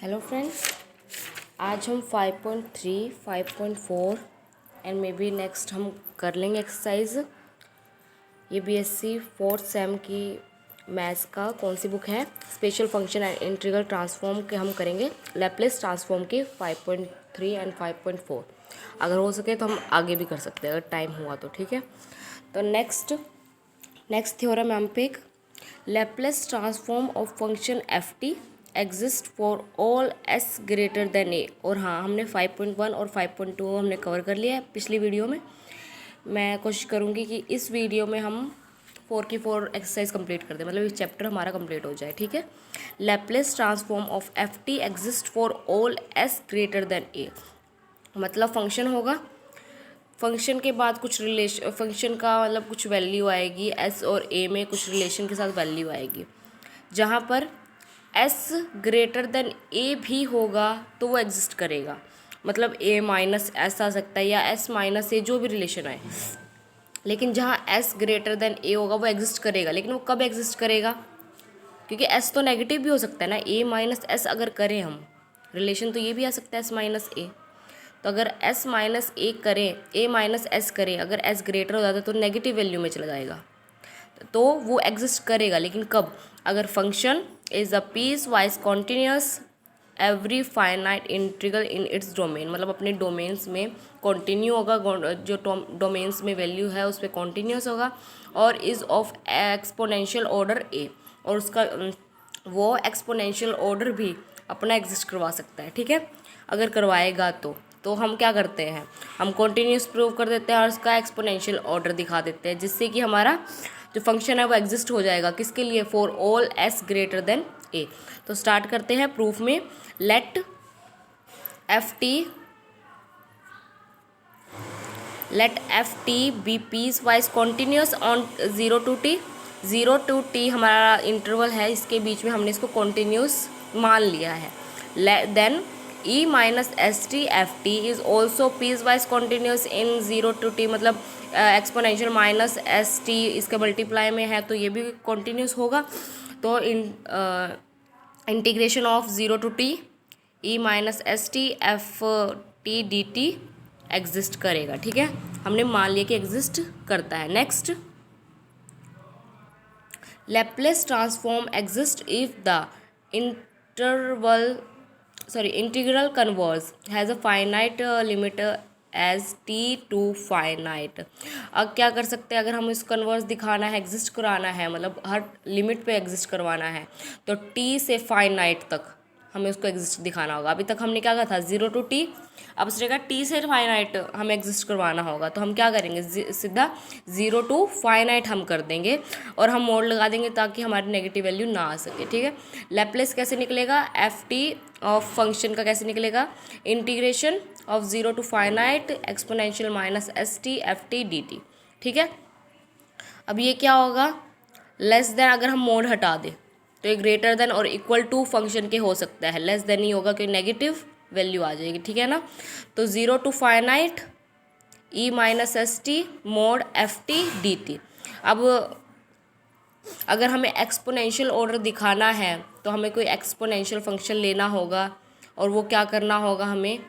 Hello friends, आज हम 5.3, 5.4 and may be next हम कर लेंगे एक्सरसाइज। ये बीएससी फोर्थ सेम की मैथ्स का कौन सी बुक है, special function and integral transform के हम करेंगे, लैपलेस ट्रांसफॉर्म के 5.3 एंड 5.4। अगर हो सके तो हम आगे भी कर सकते हैं अगर टाइम हुआ तो, ठीक है। तो नेक्स्ट थ्योरम हम पे एक Laplace transform of function F T exist for all S greater than A. और हाँ, हमने 5.1 और 5.2 हमने कवर कर लिया है पिछली वीडियो में। मैं कोशिश करूँगी कि इस वीडियो में हम 4 की 4 एक्सरसाइज कंप्लीट कर दें, मतलब इस चैप्टर हमारा कंप्लीट हो जाए, ठीक है। Laplace transform of F T exist for all S greater than A, मतलब फंक्शन होगा, फंक्शन के बाद कुछ रिलेशन, फंक्शन का मतलब कुछ वैल्यू आएगी एस और ए में, कुछ रिलेशन के साथ वैल्यू आएगी। जहाँ पर एस ग्रेटर देन ए भी होगा तो वो एग्जिस्ट करेगा, मतलब ए माइनस एस आ सकता है या एस माइनस ए, जो भी रिलेशन आए। लेकिन जहाँ एस ग्रेटर देन ए होगा वो एग्जिस्ट करेगा, लेकिन वो कब एग्जिस्ट करेगा, क्योंकि एस तो नेगेटिव भी हो सकता है ना। ए माइनस एस अगर करें हम रिलेशन, तो ये भी आ सकता है एस माइनस ए। तो अगर एस माइनस ए करें, ए माइनस एस करें, अगर एस ग्रेटर हो जाता है तो नेगेटिव वैल्यू में चला जाएगा, तो वो एग्जिस्ट करेगा। लेकिन कब, अगर function is a piecewise continuous every finite integral in its domain, मतलब अपने डोमेन्स में कॉन्टीन्यू होगा, जो डोमेन्स में वैल्यू है उस पर कॉन्टीन्यूस होगा, और इज़ ऑफ एक्सपोनेंशियल ऑर्डर ए, और उसका वो एक्सपोनेंशियल ऑर्डर भी अपना एग्जिस्ट करवा सकता है, ठीक है। अगर करवाएगा तो हम क्या करते हैं, हम कॉन्टीन्यूस प्रूव कर देते हैं और उसका एक्सपोनेंशियल ऑर्डर दिखा देते हैं, जिससे कि हमारा जो फंक्शन है वो एग्जिस्ट हो जाएगा। किसके लिए, for all S greater than A. तो स्टार्ट करते हैं प्रूफ में। Let F T be piecewise continuous on 0 to t। 0 to t हमारा इंटरवल है, इसके बीच में हमने इसको कॉन्टीन्यूस मान लिया है। Then E minus S T F T is also piecewise continuous in 0 to t, मतलब एक्सपोनेंशियल माइनस एस टी इसके मल्टीप्लाई में है तो ये भी कॉन्टीन्यूस होगा। तो integration of 0 to t E minus S T F T D T exist करेगा, ठीक है। हमने मान लिया कि एग्जिस्ट करता है। Next, Laplace transform exist if the integral converge has a finite limit as T to finite. अब क्या कर सकते हैं, अगर हम इस कन्वर्स दिखाना है, एग्जिस्ट कराना है, मतलब हर लिमिट पे एग्जिस्ट करवाना है, तो टी से फाइनाइट तक हमें उसको एग्जिस्ट दिखाना होगा। अभी तक हमने क्या कहा था, 0 to t, अब उसने टी से फाइनाइट हमें एग्जिस्ट करवाना होगा, तो हम क्या करेंगे, सीधा 0 to फाइनाइट हम कर देंगे और हम मोड लगा देंगे ताकि हमारी नेगेटिव वैल्यू ना आ सके, ठीक है। लैपलेस कैसे निकलेगा, एफ टी ऑफ फंक्शन का कैसे निकलेगा, integration of 0 to finite exponential minus S T F T D T, ठीक है। अब ये क्या होगा, लेस देन अगर हम मोड हटा दें तो ये ग्रेटर देन और इक्वल टू फंक्शन के हो सकता है, लेस देन ही होगा क्योंकि नेगेटिव वैल्यू आ जाएगी, ठीक है ना। तो 0 to finite E minus S T mode F T D T. अब अगर हमें एक्सपोनेंशियल ऑर्डर दिखाना है तो हमें कोई एक्सपोनेंशियल फंक्शन लेना होगा और वो क्या करना होगा, हमें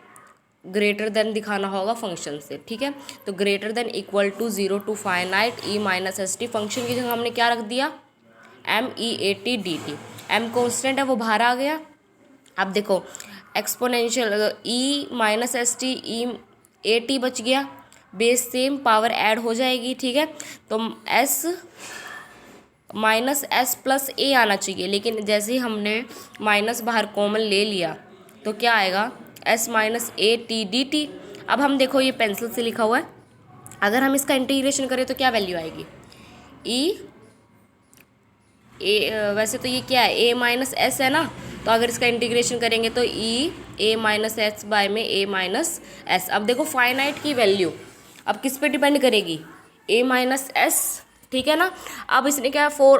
ग्रेटर देन दिखाना होगा फंक्शन से, ठीक है। तो greater than equal to 0 to finite E minus S T, function की जगह हमने क्या रख दिया, M E A T D T. M constant है वो बाहर आ गया। अब देखो exponential E minus S T E A T बच गया, बेस सेम, पावर ऐड हो जाएगी, ठीक है। तो एस माइनस एस प्लस ए आना चाहिए, लेकिन जैसे ही हमने माइनस बाहर कॉमन ले लिया तो क्या आएगा, एस माइनस ए टी डी टी। अब हम देखो ये पेंसिल से लिखा हुआ है, अगर हम इसका इंटीग्रेशन करें तो क्या वैल्यू आएगी, वैसे तो ये क्या है, ए माइनस एस है ना, तो अगर इसका इंटीग्रेशन करेंगे तो ए माइनस एस बाय में ए माइनस एस। अब देखो फाइनाइट की वैल्यू अब किस पे डिपेंड करेगी, ए माइनस एस, ठीक है ना। अब इसने क्या, for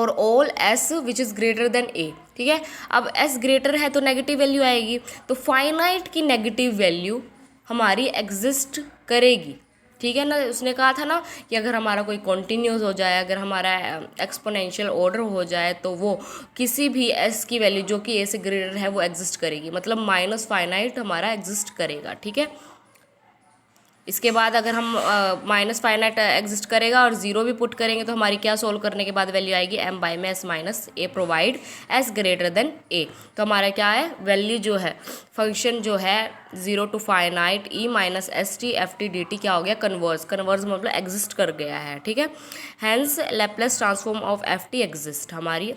all S which is greater than ए, ठीक है। अब एस ग्रेटर है तो नेगेटिव वैल्यू आएगी, तो फाइनाइट की नेगेटिव वैल्यू हमारी एग्जिस्ट करेगी, ठीक है ना। उसने कहा था ना कि अगर हमारा कोई कॉन्टिन्यूस हो जाए, अगर हमारा एक्सपोनेंशियल ऑर्डर हो जाए तो वो किसी भी एस की वैल्यू जो कि ए से ग्रेटर है वो एग्जिस्ट करेगी, मतलब माइनस फाइनाइट हमारा एग्जिस्ट करेगा। ठीक है, इसके बाद अगर हम माइनस फाइनाइट एग्जिस्ट करेगा और जीरो भी पुट करेंगे तो हमारी क्या सोल्व करने के बाद वैल्यू आएगी एम बाई में S minus A provide S greater than A. तो हमारा क्या है वैल्यू जो है फंक्शन जो है zero to finite E minus S T F T D T क्या हो गया कन्वर्स, कन्वर्स मतलब एग्जिस्ट कर गया है। ठीक है, hence Laplace transform of F T exist, हमारी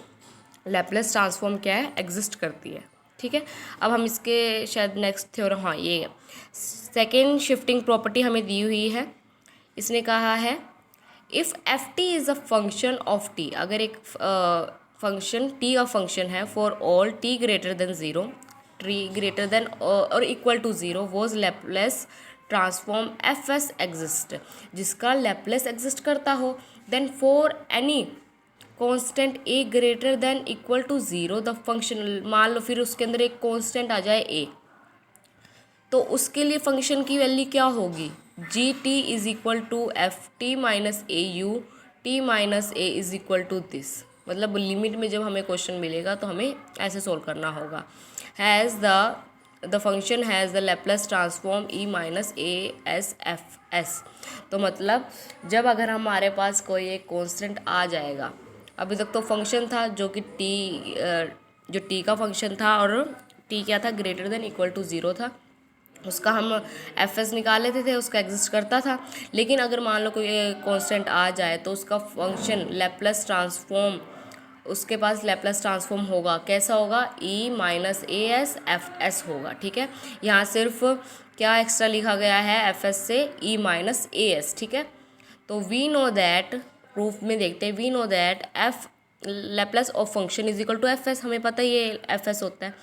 लैपलेस ट्रांसफॉर्म क्या है एग्जिस्ट करती है। ठीक है, अब हम इसके शायद नेक्स्ट थ्योरम, हाँ ये सेकेंड शिफ्टिंग प्रॉपर्टी हमें दी हुई है। इसने कहा है if F T is a function of T, अगर एक फंक्शन टी का फंक्शन है for all T greater than zero, T greater than और equal to zero was Laplace transform F S exist, जिसका लैपलेस एग्जिस्ट करता हो, then for any constant A greater than equal to zero the function, मान लो फिर उसके अंदर एक कॉन्स्टेंट आ जाए ए, तो उसके लिए फंक्शन की वैल्यू क्या होगी G T is equal to F T minus A U T minus A is equal to this, मतलब लिमिट में जब हमें क्वेश्चन मिलेगा तो हमें ऐसे सोल्व करना होगा। Has the function has the Laplace transform E minus A S F S, तो मतलब जब अगर हमारे पास कोई एक कॉन्स्टेंट आ जाएगा, अभी तक तो फंक्शन था जो कि जो टी का फंक्शन था और टी क्या था greater than equal to zero था, उसका हम एफ एस निकाल लेते थे, उसका एग्जिस्ट करता था। लेकिन अगर मान लो कोई कांस्टेंट आ जाए तो उसका फंक्शन लैपलेस ट्रांसफॉर्म, उसके पास लैपलेस ट्रांसफॉर्म होगा, कैसा होगा E minus A S F S होगा। ठीक है, यहाँ सिर्फ क्या एक्स्ट्रा लिखा गया है एफ एस से ई माइनस ए एस। ठीक है, तो वी नो दैट, प्रूफ में देखते हैं, we know that F Laplace of function is equal to F S, हमें पता ही ये एफ एस होता है,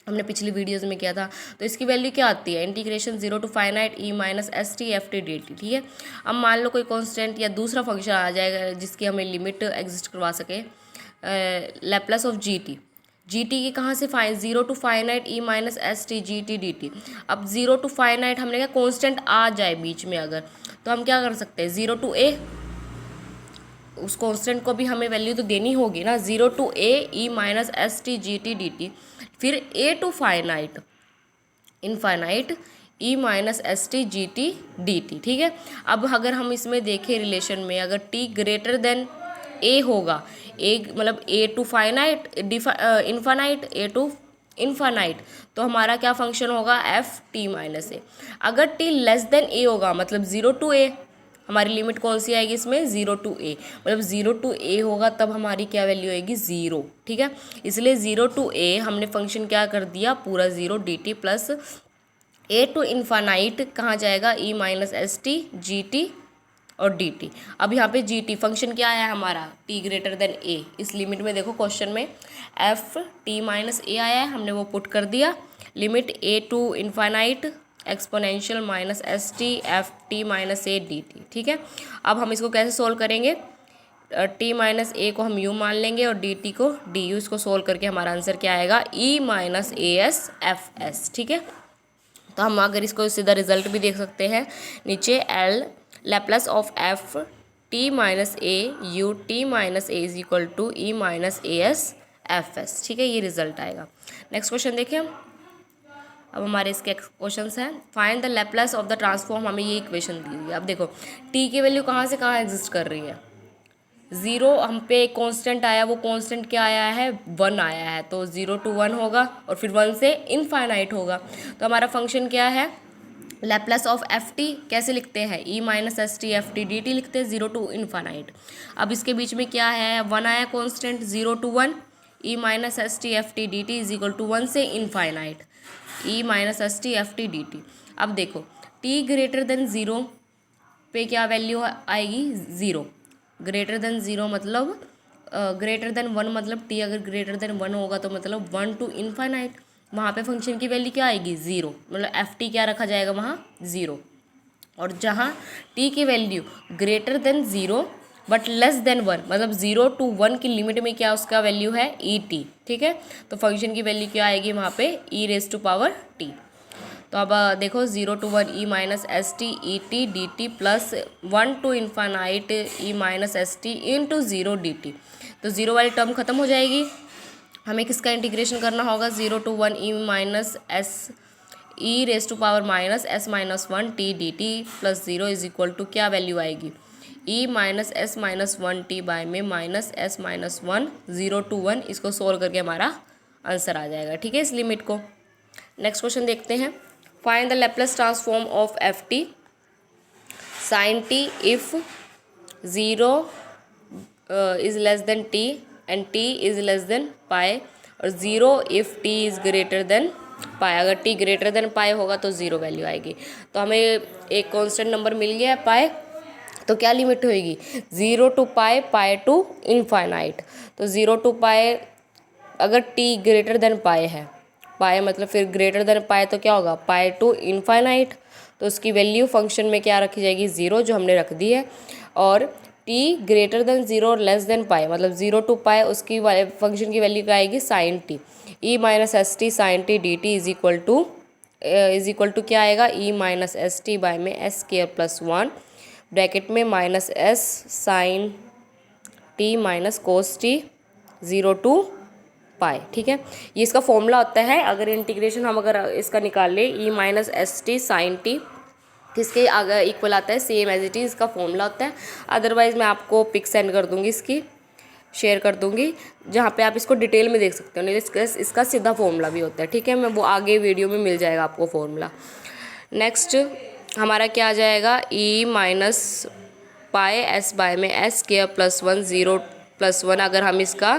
हमने पिछली वीडियोज़ में किया था। तो इसकी वैल्यू क्या आती है integration zero to finite E minus S T F T D T. ठीक है, अब मान लो कोई कांस्टेंट या दूसरा फंक्शन आ जाएगा जिसकी हमें लिमिट एग्जिस्ट करवा सके, Laplace of g t, ji t की कहाँ से zero to finite E minus S T G T D T. अब जीरो टू फाइनाइट हमने कहा कॉन्स्टेंट आ जाए बीच में अगर, तो हम क्या कर सकते हैं जीरो टू ए, उस कॉन्स्टेंट को भी हमें वैल्यू तो देनी होगी ना, zero to A E minus S T G T D T, फिर A to finite infinite E minus S T G T D T. ठीक है, अब अगर हम इसमें देखें रिलेशन में, अगर टी ग्रेटर देन ए होगा, ए मतलब A to finite infinite A to infinite, तो हमारा क्या फंक्शन होगा एफ टी माइनस ए। अगर टी लेस देन ए होगा मतलब ज़ीरो टू ए, हमारी लिमिट कौन सी आएगी इसमें ज़ीरो टू ए, मतलब ज़ीरो टू ए होगा तब हमारी क्या वैल्यू आएगी ज़ीरो। ठीक है, इसलिए ज़ीरो टू ए हमने फंक्शन क्या कर दिया पूरा zero D T plus A to infinite कहाँ जाएगा E minus S T G T और डी टी। अब यहाँ पे जी टी फंक्शन क्या आया हमारा टी ग्रेटर देन ए, इस लिमिट में देखो क्वेश्चन में एफ टी माइनस ए आया है, हमने वो पुट कर दिया, limit a to infinite exponential minus S T F T minus a d T. ठीक है, अब हम इसको कैसे सोल्व करेंगे, टी माइनस ए को हम यू मान लेंगे और डी टी को डी यू, इसको सोल्व करके हमारा आंसर क्या आएगा ई minus A S F S. ठीक है, तो हम अगर इसको सीधा रिजल्ट भी देख सकते हैं नीचे, L Laplace of F T minus A U T minus A is equal to e minus A S F S. ठीक है, ये रिजल्ट आएगा। नेक्स्ट क्वेश्चन देखिए हम, अब हमारे इसके क्वेश्चन हैं, find the Laplace of the transform, हमें ये इक्वेशन दी हुई है। अब देखो टी की वैल्यू कहाँ से कहाँ एग्जिस्ट कर रही है, ज़ीरो हम पे एक कांस्टेंट आया, वो कांस्टेंट क्या आया है वन आया है, तो ज़ीरो टू वन होगा और फिर वन से इनफाइनाइट होगा। तो हमारा फंक्शन क्या है लैपलेस ऑफ एफ टी कैसे लिखते हैं E minus S T F T D T लिखते हैं ज़ीरो टू इनफाइनाइट। अब इसके बीच में क्या है वन आया constant zero to one, E minus S T F T D T is equal to one से इनफाइनाइट ई minus S T F T D T. अब देखो टी ग्रेटर देन ज़ीरो पे क्या वैल्यू आएगी ज़ीरो, ग्रेटर देन ज़ीरो मतलब greater than one, मतलब T अगर greater than one होगा तो मतलब वन टू इनफाइनाइट, वहाँ पे फंक्शन की वैल्यू क्या आएगी ज़ीरो, मतलब एफ टी क्या रखा जाएगा वहाँ ज़ीरो। और जहाँ टी की value greater than zero but less then one, मतलब ज़ीरो टू वन की लिमिट में क्या उसका वैल्यू है ई टी। ठीक है, तो फंक्शन की वैल्यू क्या आएगी वहाँ पे e raise to power T. तो अब देखो 0 to 1 e minus S T E T D T plus 1 to infinite e minus S T into 0 D t. तो 0 वाली टर्म खत्म हो जाएगी, हमें किसका इंटीग्रेशन करना होगा 0 to 1 e minus s e raise to power minus s minus 1 t D T plus 0 is equal to क्या वैल्यू आएगी e minus s minus 1 t by में माइनस एस माइनस 1 0 to 1। इसको सोल्व करके हमारा answer आ जाएगा, ठीक है, इस लिमिट को। नेक्स्ट क्वेश्चन देखते हैं, find the Laplace transform of F T sine T if 0 is less than T and T is less than pi, और 0 if T is greater than pi. अगर टी ग्रेटर देन पाई होगा तो 0 value आएगी। तो हमें एक constant number मिल गया है पाई, तो क्या लिमिट होएगी 0 to pi, pi to infinite. तो 0 to पाई अगर टी ग्रेटर देन पाई है, पाई मतलब फिर ग्रेटर देन पाई तो क्या होगा पाई टू इनफाइनाइट। तो उसकी वैल्यू फंक्शन में क्या रखी जाएगी 0, जो हमने रख दी है। और टी ग्रेटर देन 0 और लेस देन पाई मतलब 0 to पाई, उसकी फंक्शन की वैल्यू क्या आएगी sine t. E minus S T sine t D T is equal to क्या आएगा ई माइनस एस टी बाय में एस स्क्वायर प्लस 1 ब्रैकेट में minus s sine T minus cos t 0 to pi, ठीक है। ये इसका फॉर्मूला होता है। अगर इंटीग्रेशन हम अगर इसका निकाल ले E minus S T sine T किसके आगे इक्वल आता है सेम एज इट इज, इसका फॉर्मूला होता है। अदरवाइज मैं आपको पिक सेंड कर दूंगी, इसकी शेयर कर दूंगी, जहाँ पे आप इसको डिटेल में देख सकते हो। नहीं इसका सीधा फॉर्मूला भी होता है, ठीक है, मैं वो आगे वीडियो में मिल जाएगा आपको फॉर्मूला। नेक्स्ट हमारा क्या आ जाएगा E minus pi S by में एस स्क्वायर प्लस 1 0 प्लस 1। अगर हम इसका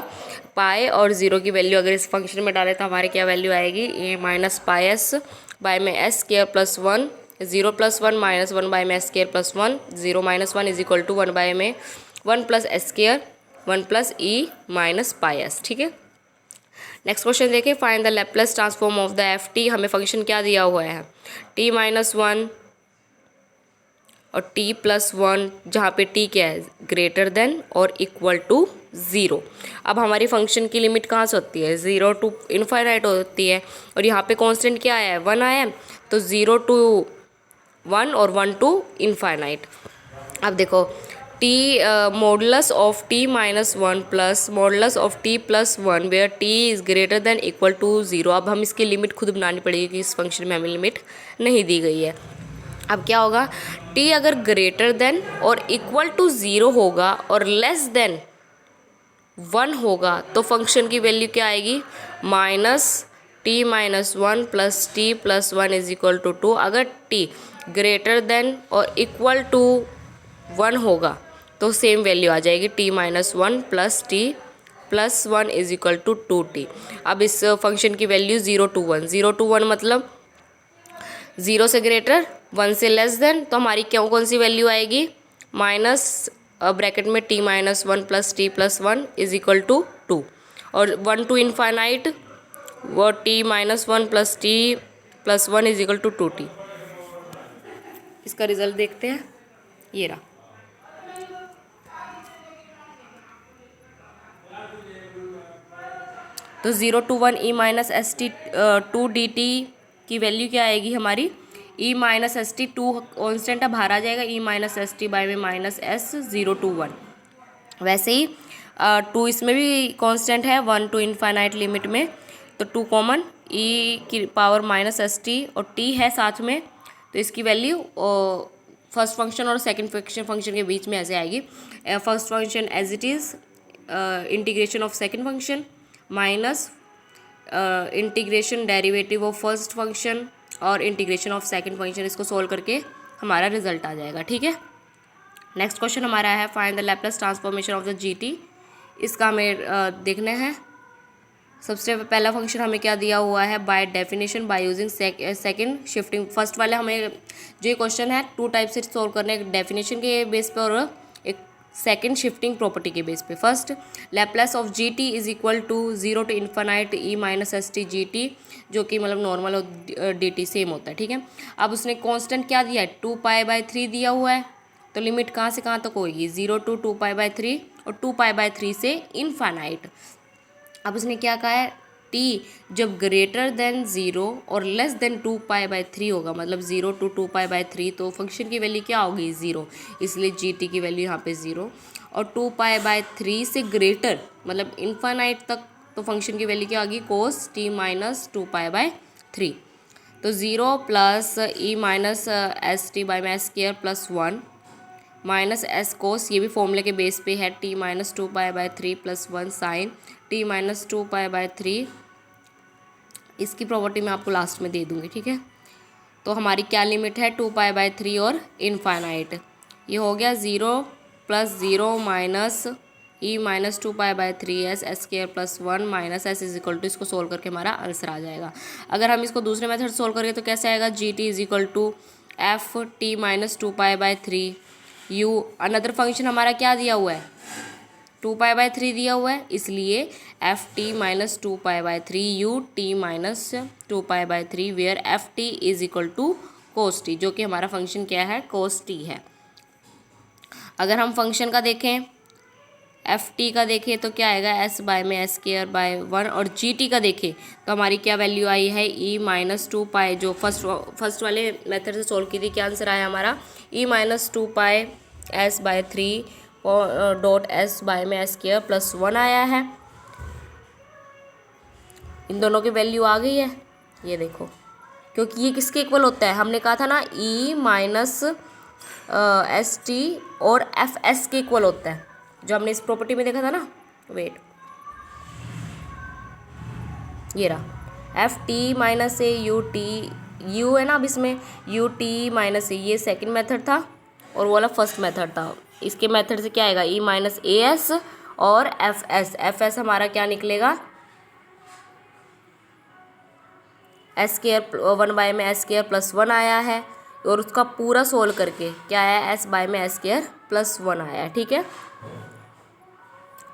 पाई और 0 की वैल्यू अगर इस फंक्शन में डालें तो हमारी क्या वैल्यू आएगी A minus pi S by में S square plus 1 0 plus 1 minus 1 by में S square plus 1 0 minus 1 is equal to 1 by में 1 plus S square 1 plus E minus pi S, ठीक है। नेक्स्ट क्वेश्चन देखिए, find the Laplace transform of the F T. हमें function क्या दिया हुआ है टी माइनस 1 और टी प्लस 1, जहाँ पे टी क्या है ग्रेटर देन और इक्वल टू 0। अब हमारी फंक्शन की लिमिट कहाँ से होती है 0 to इनफाइनाइट होती है, और यहाँ पे कांस्टेंट क्या आया है 1 आया है। तो 0 to 1 और 1 to इनफाइनाइट। अब देखो t modulus of t minus 1 plus modulus of t plus 1 where t is greater than equal to 0। अब हम इसकी लिमिट खुद बनानी पड़ेगी कि इस फंक्शन में हमें लिमिट नहीं दी गई है। अब क्या होगा टी अगर ग्रेटर देन और इक्वल टू 0 होगा और लेस देन 1 होगा तो फंक्शन की वैल्यू क्या आएगी minus t minus 1 plus t plus 1 is equal to 2। अगर टी ग्रेटर देन और इक्वल टू 1 होगा तो सेम वैल्यू आ जाएगी t minus 1 plus t plus 1 is equal to 2t। अब इस फंक्शन की वैल्यू 0 to 1 0 to 1 मतलब 0 से ग्रेटर 1 से लेस देन, तो हमारी क्यों कौन सी वैल्यू आएगी माइनस ब्रैकेट में t minus 1 plus t plus 1 is equal to 2, और 1 to इनफाइनाइट वो t minus 1 plus t plus 1 is equal to 2t। इसका रिजल्ट देखते हैं, ये रहा। तो 0 to 1 E minus S T 2 D T की वैल्यू क्या आएगी हमारी ई माइनस एस टी 2 कॉन्स्टेंट है बाहर आ जाएगा E minus S t by में माइनस एस 0 to 1। वैसे ही 2 इसमें भी कांस्टेंट है 1 to इनफाइनाइट लिमिट में, तो 2 कॉमन ई की पावर माइनस एस टी और टी है साथ में, तो इसकी वैल्यू फर्स्ट फंक्शन और सेकंड फंक्शन के बीच में ऐसे आएगी। First function as it is integration of second function minus integration derivative of first function और इंटीग्रेशन ऑफ सेकंड फंक्शन। इसको सोल्व करके हमारा रिजल्ट आ जाएगा, ठीक है। नेक्स्ट क्वेश्चन हमारा है find the Laplace transformation of the GT. इसका हमें देखना है। सबसे पहला फंक्शन हमें क्या दिया हुआ है by definition by using second shifting. First वाले हमें जो ये क्वेश्चन है 2 टाइप से सोल्व करने, एक डेफिनेशन के बेस पे और एक सेकंड शिफ्टिंग प्रॉपर्टी के बेस पे। First Laplace of g T is equal to 0 to infinite e minus S T G t, जो कि मतलब नॉर्मल और डी टी सेम होता है, ठीक है। अब उसने कांस्टेंट क्या दिया है 2π/3 दिया हुआ है, तो लिमिट कहाँ से कहाँ तक होगी 0 to 2π/3 और 2π/3 से इन्फानाइट। अब उसने क्या कहा है टी जब ग्रेटर देन 0 और लेस देन 2π/3 होगा, मतलब 0 to 2π/3, तो फंक्शन की वैल्यू क्या होगी 0, इसलिए जी टी की वैल्यू यहाँ पे 0। और 2π/3 से ग्रेटर मतलब इन्फानाइट तक तो फंक्शन की वैल्यू क्या होगी कोस टी माइनस 2π/3। तो 0 plus E minus S T by में square plus 1 minus S cos, ये भी फॉर्मूले के बेस पे है, T minus 2π/3 plus 1 sine T minus 2π/3। इसकी प्रॉपर्टी मैं आपको लास्ट में दे दूँगी, ठीक है। तो हमारी क्या लिमिट है 2π/3 और इनफाइनाइट। ये हो गया 0 plus 0 minus E minus 2π/3 S square plus 1 minus S is equal to, इसको सोल्व करके हमारा आंसर आ जाएगा। अगर हम इसको दूसरे मेथड सोल्व करेंगे तो कैसे आएगा, G T is equal to F T minus 2π/3 U, another function हमारा क्या दिया हुआ है 2π/3 दिया हुआ है, इसलिए F T minus 2π/3 U T minus 2π/3 where F T is equal to cos T, जो कि हमारा फंक्शन क्या है कोस टी है। अगर हम फंक्शन का देखें एफ टी का देखें तो क्या आएगा एस बाय में एस स्क्वायर बाय 1, और जी टी का देखें तो हमारी क्या वैल्यू आई है ई माइनस 2π, जो फर्स्ट वाले मेथड से सोल्व की थी, क्या आंसर आया हमारा E minus 2π S by 3 dot S by में एस स्क्वायर प्लस 1 आया है। इन दोनों की वैल्यू आ गई है, ये देखो, क्योंकि ये किसके इक्वल होता है, हमने कहा था ना ई माइनस एस टी और एफ एस के इक्वल होता है, जो हमने इस प्रॉपर्टी में देखा था ना, वेट ये रहा F T minus A U T, you है ना अब इसमें यू टी माइनस ए, ये सेकंड मेथड था और वो वाला फर्स्ट मेथड था। इसके मेथड से क्या आएगा ई माइनस ए एस और एफ एस हमारा क्या निकलेगा एस स्क्वायर 1 बाय में एस स्क्वायर प्लस 1 आया है, और उसका पूरा सोल्व करके क्या आया एस बाय में एस स्क्वायर प्लस 1 आया है, ठीक है।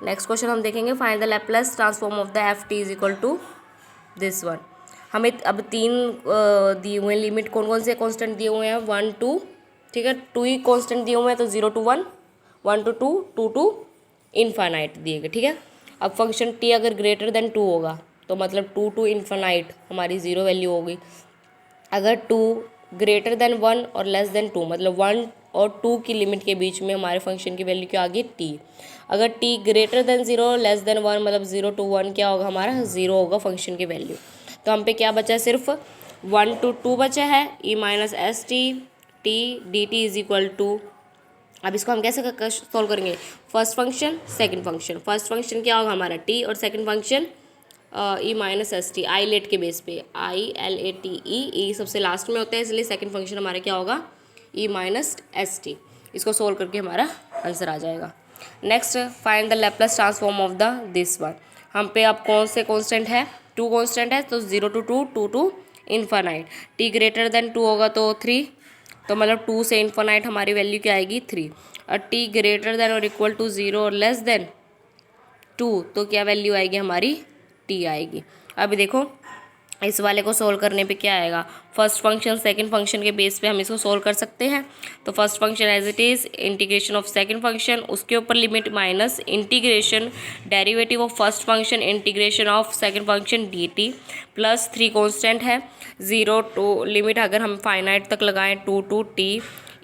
नेक्स्ट क्वेश्चन हम देखेंगे find the Laplace transform of the F T is equal to this one. हमें अब 3 दिए हुए हैं लिमिट, कौन कौन से कांस्टेंट दिए हुए हैं 1 2, ठीक है, 2 ही कांस्टेंट दिए हुए हैं, तो 0 to 1, 1 to 2, 2 to इन्फानाइट दिए गए, ठीक है। अब फंक्शन टी अगर ग्रेटर देन 2 होगा तो मतलब 2 to इन्फानाइट हमारी 0 वैल्यू होगी। अगर 2 ग्रेटर देन 1 और लेस देन 2 मतलब 1 और 2 की लिमिट के बीच में हमारे फंक्शन की वैल्यू क्या आ गई टी। अगर T greater than 0 less then 1 मतलब 0 to 1 क्या होगा हमारा 0 होगा फंक्शन की वैल्यू। तो हम पे क्या बचा है सिर्फ 1 to 2 बचा है, ई minus S T T D T is equal to, अब इसको हम कैसे सॉल्व करेंगे first function second function. First function क्या होगा हमारा टी और second function E minus S T, ILATE के बेस पे I L A T E सबसे लास्ट में होता है, इसलिए सेकंड फंक्शन हमारा क्या होगा ई माइनस एस टी। इसको सोल्व करके हमारा आंसर आ जाएगा। Next find the Laplace transform of the this one. हम पे अब कौन से कॉन्स्टेंट है 2 कॉन्स्टेंट है, तो 0 to 2, 2 to infinite, T greater then 2 होगा तो 3, तो मतलब 2 से इन्फानाइट हमारी वैल्यू क्या आएगी 3, और टी ग्रेटर देन और इक्वल टू 0 और लेस देन 2 तो क्या वैल्यू आएगी हमारी टी आएगी। अभी देखो इस वाले को सोल्व करने पे क्या आएगा, फर्स्ट फंक्शन सेकंड फंक्शन के बेस पे हम इसको सोल्व कर सकते हैं। तो first function as it is integration of second function, उसके ऊपर limit minus integration derivative of first function integration of second function d T plus 3 constant है 0 to लिमिट अगर हम फाइनाइट तक लगाएं 2 to T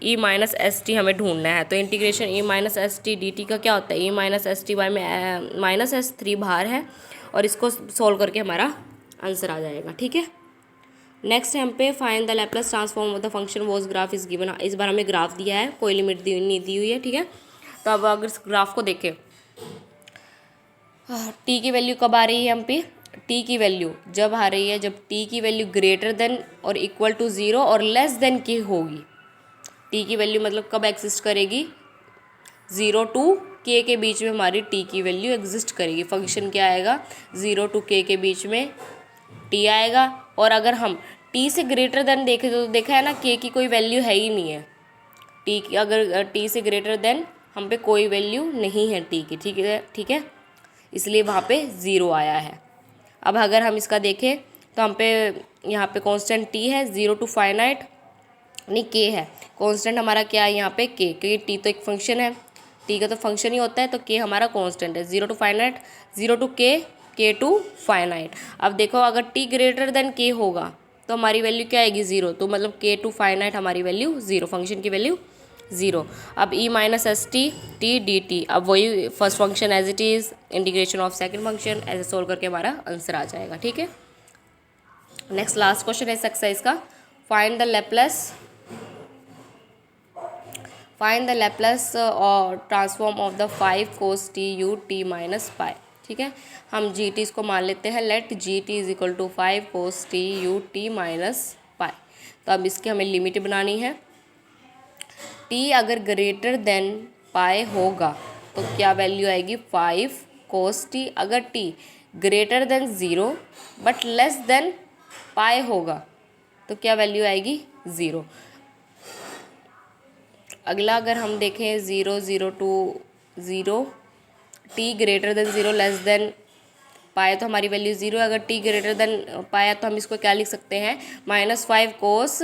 E minus S T हमें ढूंढना है। तो इंटीग्रेशन ई minus S T D T का क्या होता है ई माइनस एस टी बाय में माइनस एस 3 बाहर है, और इसको सोल्व करके हमारा आंसर आ जाएगा, ठीक है। नेक्स्ट हम पे find the Laplace transform of the function was graph is given. इस बार हमें ग्राफ दिया है, कोई लिमिट नहीं दी हुई है, ठीक है। तो अब अगर इस ग्राफ को देखें टी की वैल्यू कब आ रही है हम पे, टी की वैल्यू जब आ रही है जब टी की वैल्यू ग्रेटर देन और इक्वल टू 0 और लेस देन की होगी। टी की वैल्यू मतलब कब एग्जिस्ट करेगी 0 to k के बीच में हमारी टी की वैल्यू एग्जिस्ट करेगी। फंक्शन क्या आएगा 0 to k के बीच में टी आएगा, और अगर हम टी से ग्रेटर देन देखें तो देखा है ना k की कोई वैल्यू है ही नहीं है, टी की अगर टी से ग्रेटर देन हम पे कोई वैल्यू नहीं है टी की, ठीक है, इसलिए वहाँ पे 0 आया है। अब अगर हम इसका देखें तो हम पे यहाँ पे कांस्टेंट टी है 0 to फाइनाइट नहीं k है, कांस्टेंट हमारा क्या है यहाँ पे k, क्योंकि टी तो एक फंक्शन है, टी का तो फंक्शन ही होता है, तो k हमारा कांस्टेंट है 0 to फाइनाइट 0 to k के टू फाइनाइट। अब देखो अगर टी ग्रेटर देन के होगा तो हमारी वैल्यू क्या आएगी 0, तो मतलब के टू फाइनाइट हमारी वैल्यू 0, फंक्शन की वैल्यू 0। अब E minus S T T D T, अब वही first function as it is, integration of second function, ऐसे सोल्व करके हमारा आंसर आ जाएगा। ठीक है, नेक्स्ट लास्ट क्वेश्चन है इस एक्सरसाइज का, फाइंड द लेप्लेस और transform of the 5 cos t u t minus pi. ठीक है, हम जी टी इसको मान लेते हैं, let g T is equal to 5 cos t u t minus pi. तो अब इसकी हमें लिमिट बनानी है। t अगर ग्रेटर देन पाई होगा तो क्या वैल्यू आएगी 5 cos t, अगर t greater than 0 but less than pi होगा तो क्या वैल्यू आएगी 0। अगला अगर हम देखें 0 0 to 0, t greater than 0 less than pi तो हमारी वैल्यू 0 है। अगर टी ग्रेटर देन पाया तो हम इसको क्या लिख सकते हैं, -5 cos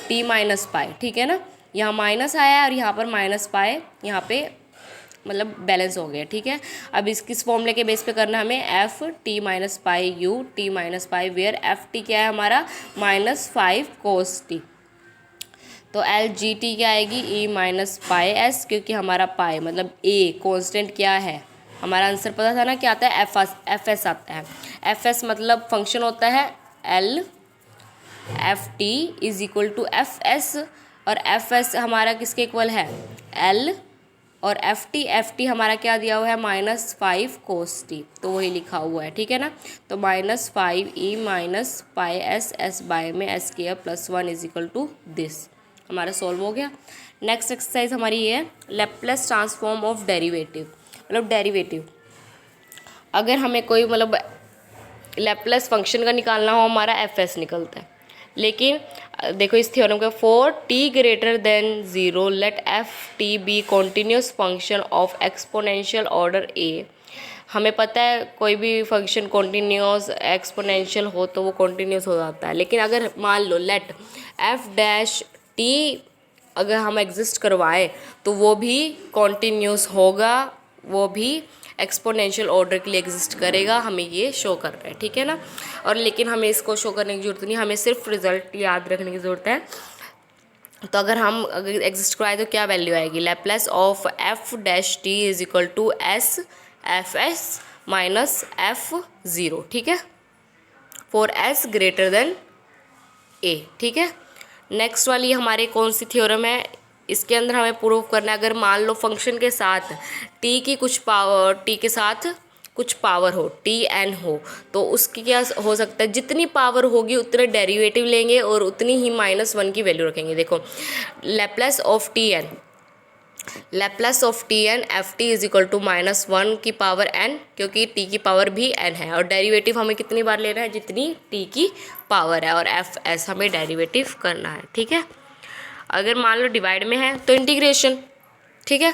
t माइनस पाए। ठीक है ना, यहाँ माइनस आया और यहाँ पर माइनस पाए, यहाँ पे मतलब बैलेंस हो गया। ठीक है, अब इस किस फॉर्मूले के बेस पे करना है हमें, f T minus pi u T minus pi, where F T क्या है हमारा -5 cos t। तो एल जी टी क्या आएगी, ई माइनस पाई एस, क्योंकि हमारा पाई मतलब ए कांस्टेंट क्या है, हमारा आंसर पता था ना क्या आता है, एफ एस आता है। एफ एस मतलब फंक्शन होता है L f T is equal to F s, और एफ एस हमारा किसके इक्वल है, एल, और एफ टी हमारा क्या दिया हुआ है -5 cos t, तो वही लिखा हुआ है। ठीक है ना, तो -5 E minus pi S, S by में S square plus 1 is equal to this, हमारा सॉल्व हो गया। नेक्स्ट एक्सरसाइज हमारी ये है लैप्लेस ट्रांसफॉर्म ऑफ डेरिवेटिव, मतलब डेरिवेटिव अगर हमें कोई मतलब लैप्लेस फंक्शन का निकालना हो हमारा एफ एस निकलता है, लेकिन देखो इस थ्योरम का for T greater than 0 let F T be continuous function of exponential order A. हमें पता है कोई भी फंक्शन कॉन्टीन्यूस एक्सपोनेंशियल हो तो वो कॉन्टीन्यूस हो जाता है, लेकिन अगर मान लो लेट एफ डैश टी अगर हम एग्जिस्ट करवाएं तो वो भी कॉन्टीन्यूस होगा, वो भी एक्सपोनेंशियल ऑर्डर के लिए एग्जिस्ट करेगा, हमें ये शो कर रहा है। ठीक है ना, और लेकिन हमें इसको शो करने की ज़रूरत नहीं, हमें सिर्फ रिजल्ट याद रखने की ज़रूरत है। तो अगर एग्जिस्ट कराए तो क्या वैल्यू आएगी, Laplace of f dash t is equal to s F s minus f zero. ठीक है, फॉर एस ग्रेटर देन ए। ठीक है, नेक्स्ट वाली हमारे कौन सी थ्योरम है, इसके अंदर हमें प्रूव करना है अगर मान लो फंक्शन के साथ टी की कुछ पावर, टी के साथ कुछ पावर हो, टी एन हो, तो उसकी क्या हो सकता है, जितनी पावर होगी उतने डेरिवेटिव लेंगे और उतनी ही -1 की वैल्यू रखेंगे। देखो Laplace of t n, Laplace of t n f T is equal to -1 की पावर एन, क्योंकि टी की पावर भी एन है, और डेरिवेटिव हमें कितनी बार लेना है, जितनी टी की पावर है, और एफ एस हमें डेरिवेटिव करना है। ठीक है, अगर मान लो डिवाइड में है तो इंटीग्रेशन। ठीक है,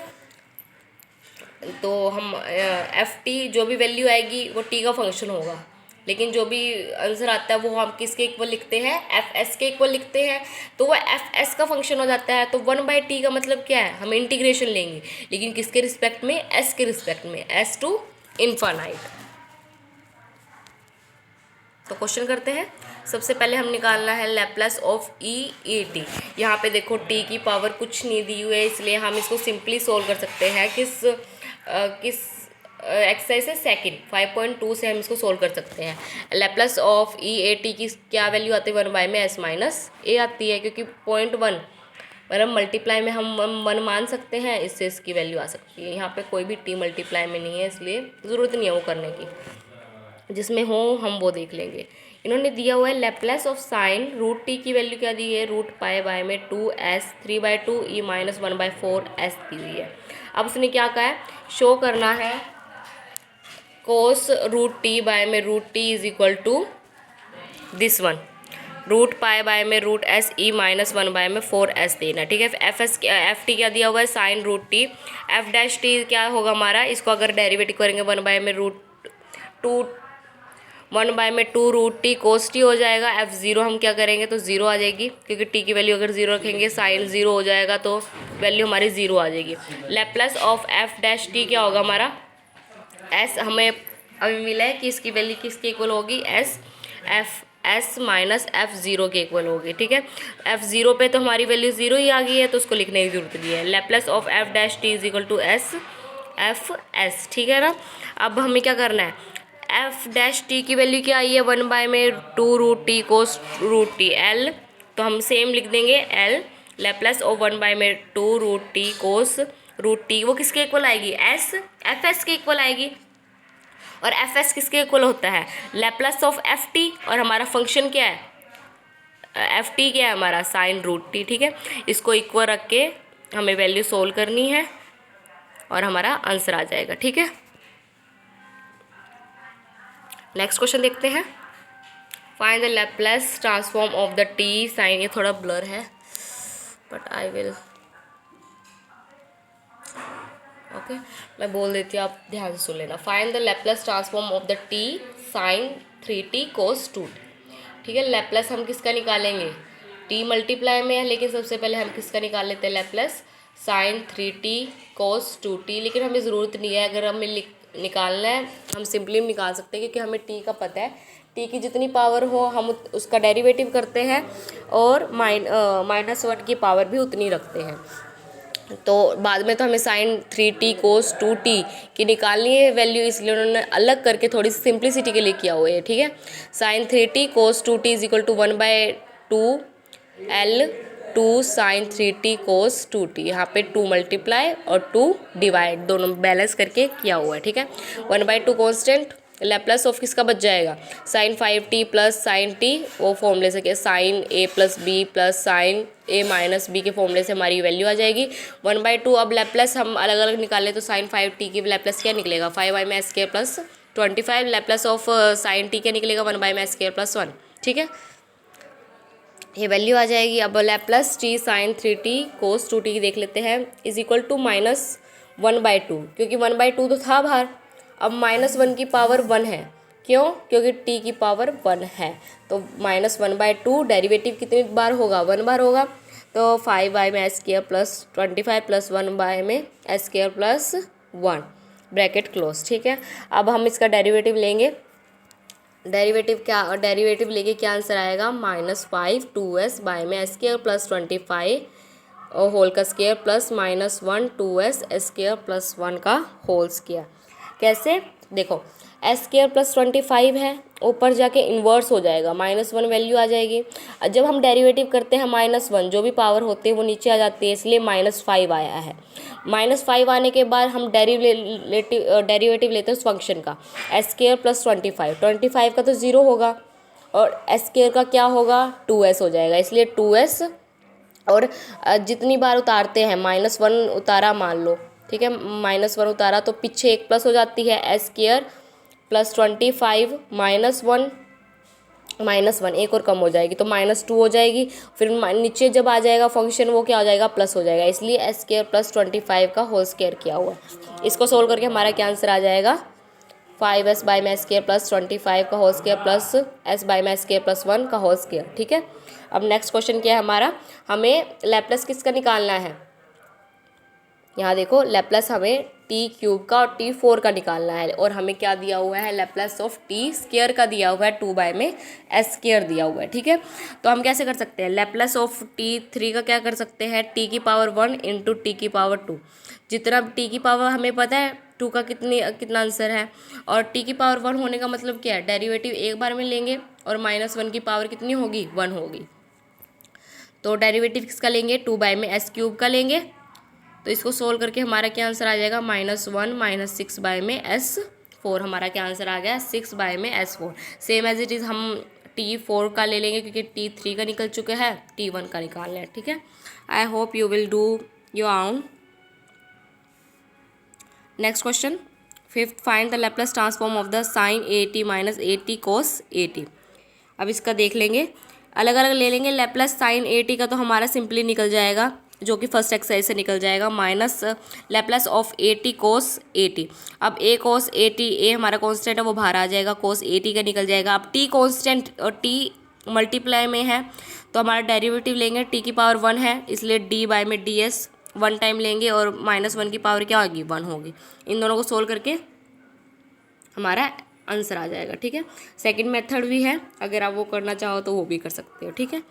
तो हम एफ टी जो भी वैल्यू आएगी वो टी का फंक्शन होगा, लेकिन जो भी आंसर आता है वो हम किसके इक्वल लिखते हैं, एफ एस के इक्वल लिखते हैं, तो वो एफ एस का फंक्शन हो जाता है। तो 1/t का मतलब क्या है, हम इंटीग्रेशन लेंगे, लेकिन किसके रिस्पेक्ट में, एस के रिस्पेक्ट में, एस टू इन्फानाइट। तो क्वेश्चन करते हैं, सबसे पहले हम निकालना है Laplace of E A T. यहाँ पे देखो टी की पावर कुछ नहीं दी हुई है, इसलिए हम इसको सिंपली सोल्व कर सकते हैं किस एक्सरसाइज है सेकंड 5.2 से हम इसको सोल्व कर सकते हैं। Laplace of E A T की क्या वैल्यू आती है, 1 में एस माइनस ए आती है, क्योंकि 0.1 मतलब मल्टीप्लाई में हम 1 मान सकते हैं, इससे इसकी वैल्यू आ सकती है। यहाँ पे कोई भी टी मल्टीप्लाई में नहीं है, इसलिए ज़रूरत नहीं है वो करने की, जिसमें हो हम वो देख लेंगे। इन्होंने दिया हुआ है Laplace of sine root t की वैल्यू क्या दी है, रूट पाई बाय में 2s 3/2 ई माइनस 1/4 एस दी हुई है। अब उसने क्या कहा है, शो करना है कोस रूट टी बाय में root T is equal to this one, root pi by में root S E minus 1/4 S देना। ठीक है, एफ टी क्या दिया हुआ है, sine root T, F dash T क्या होगा हमारा, इसको अगर डेरिवेटिव करेंगे 1/2 रूट टी कोस टी हो जाएगा। एफ ज़ीरो हम क्या करेंगे तो ज़ीरो आ जाएगी, क्योंकि टी की वैल्यू अगर ज़ीरो रखेंगे साइन ज़ीरो हो जाएगा तो वैल्यू हमारी ज़ीरो आ जाएगी। Laplace of f dash T क्या होगा हमारा, एस हमें अभी मिला है कि इसकी वैल्यू किसके इक्वल होगी, एस माइनस F0 के इक्वल होगी। ठीक है, F0 पे तो हमारी वैल्यू 0 ही आ गई है, तो उसको लिखने की जरूरत नहीं है। Laplace of f dash t is equal to s F S. ठीक है ना। अब हमें क्या करना है, एफ डैश टी की वैल्यू क्या आई है, 1 में 2√t कोस √t एल, तो हम सेम लिख देंगे एल। लैप्लस ऑफ 1 में 2√t कोस √t, वो किसके इक्वल आएगी, एफ एस के इक्वल आएगी। और एफ एस किसके इक्वल होता है, लैप्लस ऑफ एफ टी, और हमारा फंक्शन क्या है, एफ टी क्या है हमारा, sin√t। ठीक है, इसको इक्वल रख के हमें वैल्यू सोल्व करनी है और हमारा आंसर आ जाएगा। ठीक है, नेक्स्ट क्वेश्चन देखते हैं। Find the Laplace transform of the t sine, ये थोड़ा ब्लर है बट आई विल, ओके मैं बोल देती हूँ, आप ध्यान से सुन लेना। Find the Laplace transform of the t sine 3t cos 2t। ठीक है, लैप्लस हम किसका निकालेंगे, t मल्टीप्लाई में है, लेकिन सबसे पहले हम किसका निकाल लेते हैं, Laplace sign 3t cos 2t। लेकिन हमें ज़रूरत नहीं है, अगर हमें निकालना है हम सिंपली निकाल सकते हैं, क्योंकि हमें t का पता है, t की जितनी पावर हो हम उसका डेरिवेटिव करते हैं, और -1 की पावर भी उतनी रखते हैं। तो बाद में तो हमें साइन 3t cos 2t की निकालनी है वैल्यू, इसलिए उन्होंने अलग करके थोड़ी सी सिंप्लिसिटी के लिए किया हुआ है। ठीक है, sine 3t cos 2t is equal to 1/2 L 2 sine 3t cos 2t, यहाँ पे 2 मल्टीप्लाई और 2 डिवाइड, दोनों बैलेंस करके किया हुआ है। ठीक है, 1/2 कॉन्स्टेंट, लैप्लस ऑफ किसका बच जाएगा, sign 5t plus sign T, वो फॉर्मूले से क्या, sine a plus b plus sine a minus b के फॉर्मूले से हमारी वैल्यू आ जाएगी 1/2। अब लैप्लस हम अलग अलग निकालें तो साइन 5t की लैप्लस क्या निकलेगा, 5y में s² plus 25, Laplace of sine t क्या निकलेगा, 1 में s² प्लस 1। ठीक है, ये वैल्यू आ जाएगी। अब Laplace T sine 3t cos 2t की देख लेते हैं, इज इक्वल टू -1/2, क्योंकि 1/2 तो था बाहर, अब -1 की पावर 1 है, क्यों, क्योंकि t की पावर 1 है, तो -1/2 डेरिवेटिव कितनी बार होगा, 1 बार होगा, तो 5y में s² प्लस 25 प्लस 1y में s² प्लस 1 ब्रैकेट क्लोज। ठीक है, अब हम इसका डेरिवेटिव लेंगे, डेरिवेटिव लेके क्या आंसर आएगा, -5 2s बाय में s² प्लस 25 और होल का square plus -1 2s s² plus 1 का होल स्क्वायर। कैसे, देखो s² प्लस 25 है, ऊपर जाके इन्वर्स हो जाएगा, -1 वैल्यू आ जाएगी। जब हम डेरिवेटिव करते हैं -1, जो भी पावर होती है वो नीचे आ जाती है, इसलिए -5 आया है। -5 आने के बाद हम डेरिवेटिव लेते हैं उस फंक्शन का, s² प्लस 25 का तो 0 होगा, और s² का क्या होगा, 2s हो जाएगा, इसलिए 2s, और जितनी बार उतारते हैं -1 उतारा मान लो, ठीक है, -1 उतारा तो पीछे एक प्लस हो जाती है, s² प्लस 25 -1 एक और कम हो जाएगी तो -2 हो जाएगी, फिर नीचे जब आ जाएगा फंक्शन वो क्या हो जाएगा, प्लस हो जाएगा, इसलिए s² प्लस 25 का होल स्क्वायर किया हुआ है। इसको सोल्व करके हमारा क्या आंसर आ जाएगा, 5s बाई में s² प्लस 25 का whole square plus s by में s² प्लस 1 का होल स्क्वायर। ठीक है, अब नेक्स्ट क्वेश्चन क्या है हमारा, हमें लैप्लस किसका निकालना है, यहाँ देखो लैप्लस हमें t³ का और t4 का निकालना है, और हमें क्या दिया हुआ है, लैप्लस ऑफ t² का दिया हुआ है 2 में s² दिया हुआ है। ठीक है, तो हम कैसे कर सकते हैं, लैप्लस ऑफ t3 का क्या कर सकते हैं, t की पावर 1 इंटू टी की पावर 2, जितना t की पावर हमें पता है 2 का कितना आंसर है, और t की पावर 1 होने का मतलब क्या है, डेरिवेटिव एक बार में लेंगे और -1 की पावर कितनी होगी, 1 होगी, तो डेरिवेटिव किसका लेंगे, 2 में s³ का लेंगे, तो इसको सोल्व करके हमारा क्या आंसर आ जाएगा, -1 -6 में s4, हमारा क्या आंसर आ गया, 6 में s4। Same as it is हम t4 का ले लेंगे, क्योंकि t3 का निकल चुका है, t1 का निकालना है। ठीक है, I hope you will do your own. Next question, 5th, find the Laplace transform of the sine 80 minus 80 cos 80। अब इसका देख लेंगे, अलग अलग ले लेंगे, लैप्लस साइन 80 का तो हमारा सिंपली निकल जाएगा, जो कि फर्स्ट एक्सरसाइज से निकल जाएगा, माइनस लैप्लस ऑफ 80 cos 80। अब a cos 80, a हमारा कांस्टेंट है वो बाहर आ जाएगा, cos 80 का निकल जाएगा। अब t कांस्टेंट और t मल्टीप्लाई में है, तो हमारा डेरिवेटिव लेंगे, t की पावर 1 है इसलिए d बाय में ds 1 टाइम लेंगे, और -1 की पावर क्या होगी, 1 होगी। इन दोनों को सोल्व करके हमारा आंसर आ जाएगा। ठीक है, सेकंड मेथड भी है, अगर आप वो करना चाहो तो वो भी कर सकते हो। ठीक है,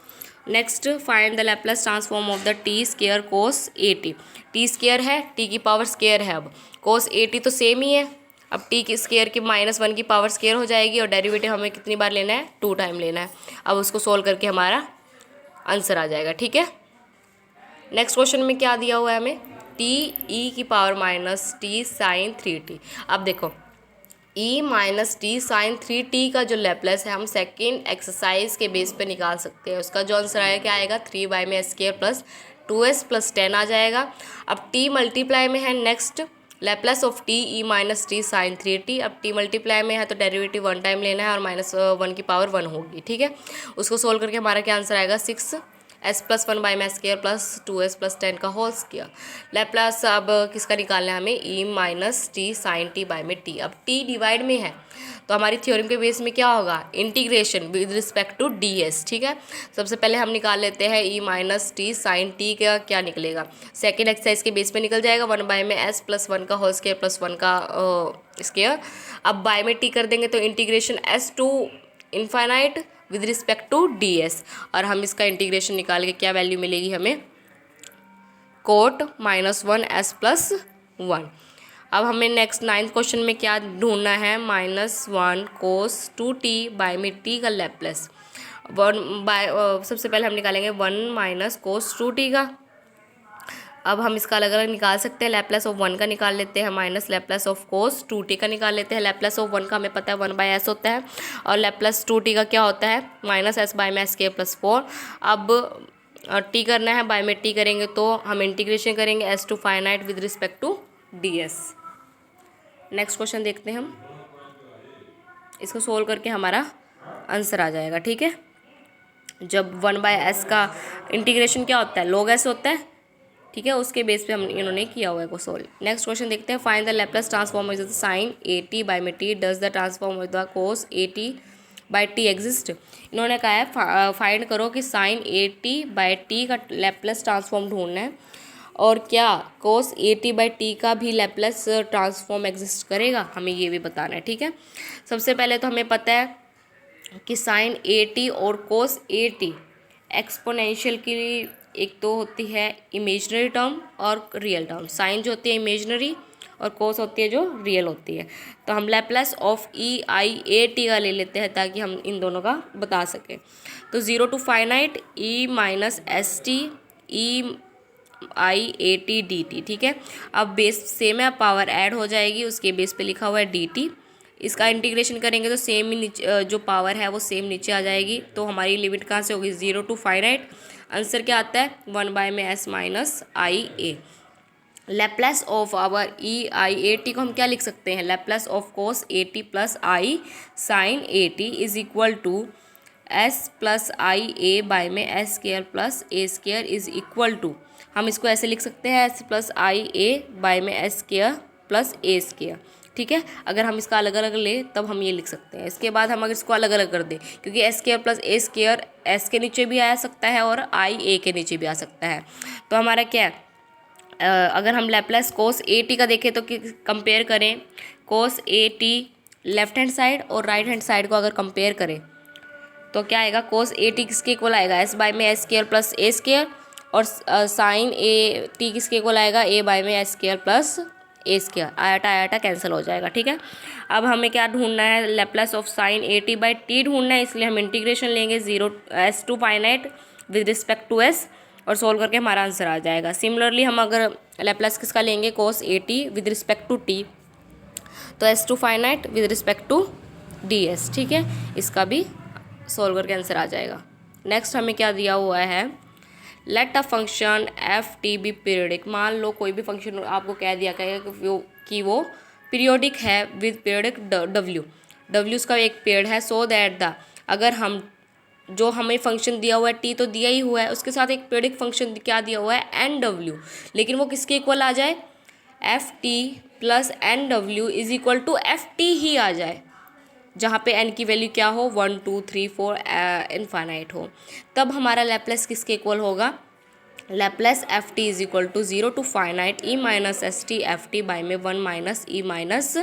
next find the Laplace transform of the T square cos A T. T square है, टी की पावर स्क्वायर है, अब कोस ए टी तो सेम ही है, अब टी की स्क्वायर की -1 की पावर स्क्वायर हो जाएगी और डेरिवेटिव हमें कितनी बार लेना है, 2 टाइम लेना है। अब उसको सोल्व करके हमारा आंसर आ जाएगा। ठीक है, नेक्स्ट क्वेश्चन में क्या दिया हुआ है हमें, टी ई की पावर -t sin 3t। अब देखो e minus t sine 3t का जो लैप्लस है हम सेकेंड एक्सरसाइज के बेस पे निकाल सकते हैं। उसका जो आंसर आएगा क्या आएगा, 3 में स्क्वायर प्लस 2s प्लस 10 आ जाएगा। अब t मल्टीप्लाई में है, next Laplace of t E minus t sine 3t। अब t मल्टीप्लाई में है तो डेरिवेटिव 1 टाइम लेना है और -1 की पावर 1 होगी। ठीक है, उसको सोल्व करके हमारा क्या आंसर आएगा, 6s plus 1 square plus 2s plus 10 का होल स्क्वायर। लैप्लास अब किसका निकालना है हमें, e minus t sine t by में t। अब t डिवाइड में है तो हमारी थ्योरम के बेस में क्या होगा, integration with respect to ds। ठीक है, सबसे पहले हम निकाल लेते हैं e minus t sine t का क्या निकलेगा, सेकेंड एक्सरसाइज के बेस पे निकल जाएगा, 1 में s प्लस 1 का होल स्क्वायर प्लस 1 का स्क्वायर। अब बाय में t कर देंगे तो integration s to infinite with respect to ds, और हम इसका इंटीग्रेशन निकाल के क्या वैल्यू मिलेगी हमें, कोट -1s प्लस 1। अब हमें नेक्स्ट 9th क्वेश्चन में क्या ढूंढना है, -1 कोस 2t बाय में t का लैप्लस। सबसे पहले हम निकालेंगे 1 माइनस कोस 2t का। अब हम इसका अलग अलग निकाल सकते हैं, लैप्लस ऑफ 1 का निकाल लेते हैं minus Laplace of cos 2t का निकाल लेते हैं। लैप्लस ऑफ 1 का हमें पता है 1/s होता है और लैप्लस 2t का क्या होता है, -s बाय में स्क्वायर प्लस 4। अब t करना है, बाय में t करेंगे तो हम इंटीग्रेशन करेंगे s to finite with respect to ds। Next question देखते हैं हम, इसको सोल्व करके हमारा आंसर आ जाएगा। ठीक है, जब 1/s का इंटीग्रेशन क्या होता है, log s होता है। ठीक है, उसके बेस पे हम इन्होंने किया हुआ है को सोल्व। नेक्स्ट क्वेश्चन देखते हैं, find the Laplace transform of the sine at by में t, does the transform of the cos at by t exist. इन्होंने कहा है फाइंड करो कि साइन at बाय t का लैप्लस ट्रांसफॉर्म ढूंढना है और क्या कोस at बाई टी का भी लैप्लस ट्रांसफॉर्म एग्जिस्ट करेगा, हमें ये भी बताना है। ठीक है, सबसे पहले तो हमें पता है कि साइन at और कोस at एक्सपोनेंशियल की एक तो होती है इमेजनरी टर्म और रियल टर्म। साइन जो होती है इमेजनरी और कोस होती है जो रियल होती है। तो हम लैप्लस ऑफ e_i_at का ले लेते हैं ताकि हम इन दोनों का बता सकें। तो 0 to finite e minus S t e_i_at dt। ठीक है, अब बेस सेम है, पावर ऐड हो जाएगी, उसके बेस पे लिखा हुआ है dt। इसका इंटीग्रेशन करेंगे तो सेम ही नीचे जो पावर है वो सेम नीचे आ जाएगी। तो हमारी लिमिट कहाँ से होगी, 0 टू फाइनाइट। आंसर क्या आता है, 1 में s minus i a. Laplace of our e_i_at को हम क्या लिख सकते हैं, Laplace of cos at plus i sine at is equal to s plus i a by में s square plus a square is equal to, हम इसको ऐसे लिख सकते हैं s plus i a by में s square plus a square. ठीक है, अगर हम इसका अलग अलग ले तब हम ये लिख सकते हैं। इसके बाद हम अगर इसको अलग अलग कर दें, क्योंकि s square plus a square s के नीचे भी आ सकता है और आई a के नीचे भी आ सकता है। तो हमारा क्या है, अगर हम लैप्लस कोस at का देखें तो कंपेयर करें, कोस at लेफ्ट हैंड साइड और राइट हैंड साइड को अगर कंपेयर करें तो क्या आएगा, कोस at किसके इक्वल आएगा, s बाय में s square plus a square, और साइन at किसके इक्वल आएगा, a बाय में s square plus a square. आयाटा आयाटा cancel हो जाएगा। ठीक है, अब हमें क्या ढूंढना है, Laplace of sine at by T ढूंढना है, इसलिए हम इंटीग्रेशन लेंगे 0 s to finite with respect to s और सोल्व करके हमारा आंसर आ जाएगा। सिमिलरली हम अगर लैप्लस किसका लेंगे, cos at with respect to t, तो s to finite with respect to ds। ठीक है, इसका भी सोल्व करके आंसर आ जाएगा। नेक्स्ट हमें क्या दिया हुआ है, let a function F T be periodic. मान लो कोई भी फंक्शन आपको कह दिया गया कि वो पीरियोडिक है विद पीरियडिक डब्ल्यू उसका एक पीरियड है, सो दैट द, अगर हम जो हमें फंक्शन दिया हुआ है टी तो दिया ही हुआ है, उसके साथ एक पीरियडिक फंक्शन क्या दिया हुआ है एन डब्ल्यू, लेकिन वो किसके इक्वल आ जाए, F T plus N W is equal to F T ही आ जाए, जहाँ पे n की वैल्यू क्या हो, 1 2 3 4 इनफाइनाइट हो। तब हमारा लैप्लस किसके इक्वल होगा, Laplace F T is equal to 0 to finite e minus S T F T by में 1 माइनस ई minus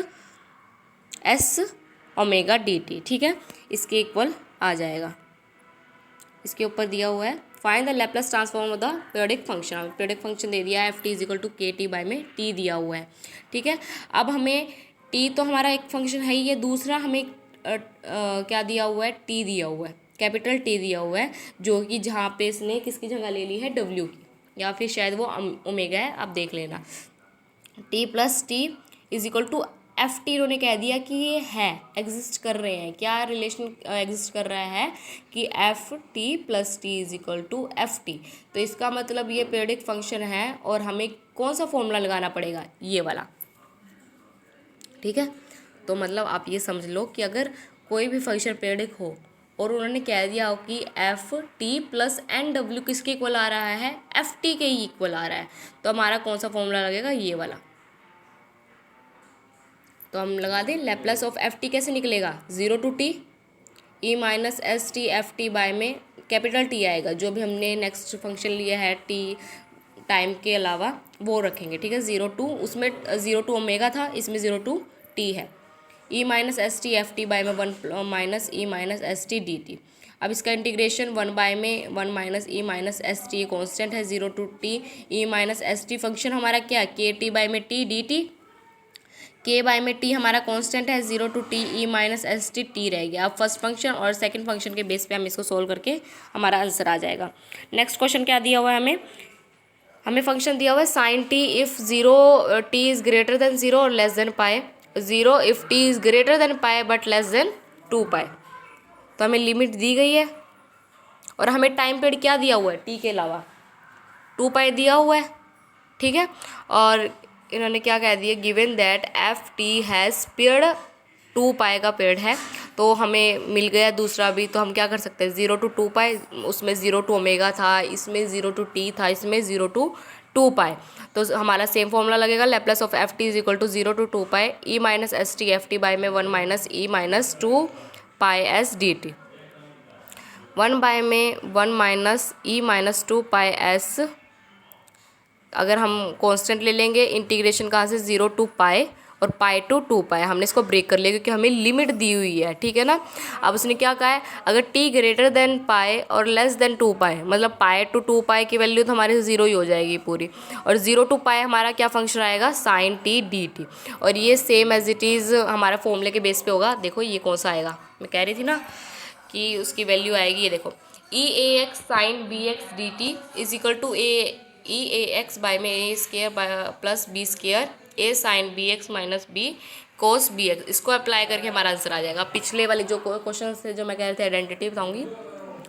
S omega D T, ठीक है, इसके इक्वल आ जाएगा। इसके ऊपर दिया हुआ है find the Laplace transform of the periodic function. हमें पीरियोडिक फंक्शन दे दिया है F T is equal to k t by में टी दिया हुआ है, ठीक है। अब हमें टी तो हमारा एक फंक्शन है ही है, दूसरा हमें क्या दिया हुआ है, टी दिया हुआ है, कैपिटल टी दिया हुआ है, जो कि जहाँ पे इसने किसकी जगह ले ली है, डब्ल्यू की, या फिर शायद वो ओमेगा है, आप देख लेना। T plus t is equal to F t इन्होंने कह दिया कि ये है, एग्जिस्ट कर रहे हैं, क्या रिलेशन एग्जिस्ट कर रहा है कि f T plus t is equal to F t. तो इसका मतलब ये पीरियोडिक फंक्शन है और हमें कौन सा फॉर्मूला लगाना पड़ेगा, ये वाला, ठीक है। तो मतलब आप ये समझ लो कि अगर कोई भी फंक्शन पीरियोडिक हो और उन्होंने कह दिया हो कि एफ टी प्लस एन डब्ल्यू किसके इक्वल आ रहा है, एफ टी के ही इक्वल आ रहा है, तो हमारा कौन सा फॉर्मूला लगेगा, ये वाला। तो हम लगा दें लैप्लस ऑफ एफ टी कैसे निकलेगा, 0 to T E minus S T F T by में कैपिटल टी आएगा, जो भी हमने नेक्स्ट फंक्शन लिया है टी टाइम के अलावा वो रखेंगे, ठीक है। 0 टू, उसमें 0 टू ओमेगा था, इसमें 0 टू टी है। ई minus S T F T by में 1 माइनस ई minus S T D T. अब इसका इंटीग्रेशन 1 बाय में 1 माइनस ई माइनस एस टी कॉन्स्टेंट है, 0 to T E minus S T function हमारा क्या, के टी बाय में T D T, K by में T हमारा कांस्टेंट है, 0 to T E minus S T T रहेगी। अब फर्स्ट फंक्शन और सेकंड फंक्शन के बेस पे हम इसको सोल्व करके हमारा आंसर आ जाएगा। नेक्स्ट क्वेश्चन क्या दिया हुआ है, हमें फंक्शन दिया हुआ है sine t if 0 t is greater than 0 और less than pi, 0 if t is greater than pi but less than 2 pi. तो हमें लिमिट दी गई है और हमें टाइम पीरियड क्या दिया हुआ है, टी के अलावा 2 पाए दिया हुआ है, ठीक है। और इन्होंने क्या कह दिया, given that F T has period 2 पाए का पीरियड है, तो हमें मिल गया दूसरा भी। तो हम क्या कर सकते हैं, 0 टू 2 पाए, उसमें 0 टू ओमेगा था, इसमें 0 टू टी था, इसमें 0 टू 2 पाए। तो हमारा सेम फॉर्मूला लगेगा, Laplace of F T is equal to 0 to 2 pi E minus S T F T by में 1 माइनस ई माइनस 2 पाए एस डी टी, 1 बाय में 1 माइनस ई माइनस 2 पाए एस। अगर हम कांस्टेंट ले लेंगे, इंटीग्रेशन कहाँ से, 0 टू पाए और पाए टू 2 पाए, हमने इसको ब्रेक कर लिया क्योंकि हमें लिमिट दी हुई है, ठीक है ना। अब उसने क्या कहा है, अगर टी ग्रेटर देन पाए और लेस देन 2 पाए, मतलब पाए टू 2 पाए की वैल्यू तो हमारे 0 ही हो जाएगी पूरी, और 0 टू पाए हमारा क्या फंक्शन आएगा, साइन टी डी टी। और ये सेम एज इट इज़ हमारा फॉर्मूले के बेस पे होगा। देखो ये कौन सा आएगा, मैं कह रही थी ना कि उसकी वैल्यू आएगी, ये देखो, E A X sine B X D T is equal to E A X by में A square plus B square A sine B X minus B cos B X. इसको अप्लाई करके हमारा answer आ जाएगा। पिछले वाले जो question थे जो मैं कह रही थी आइडेंटिटी बताऊंगी,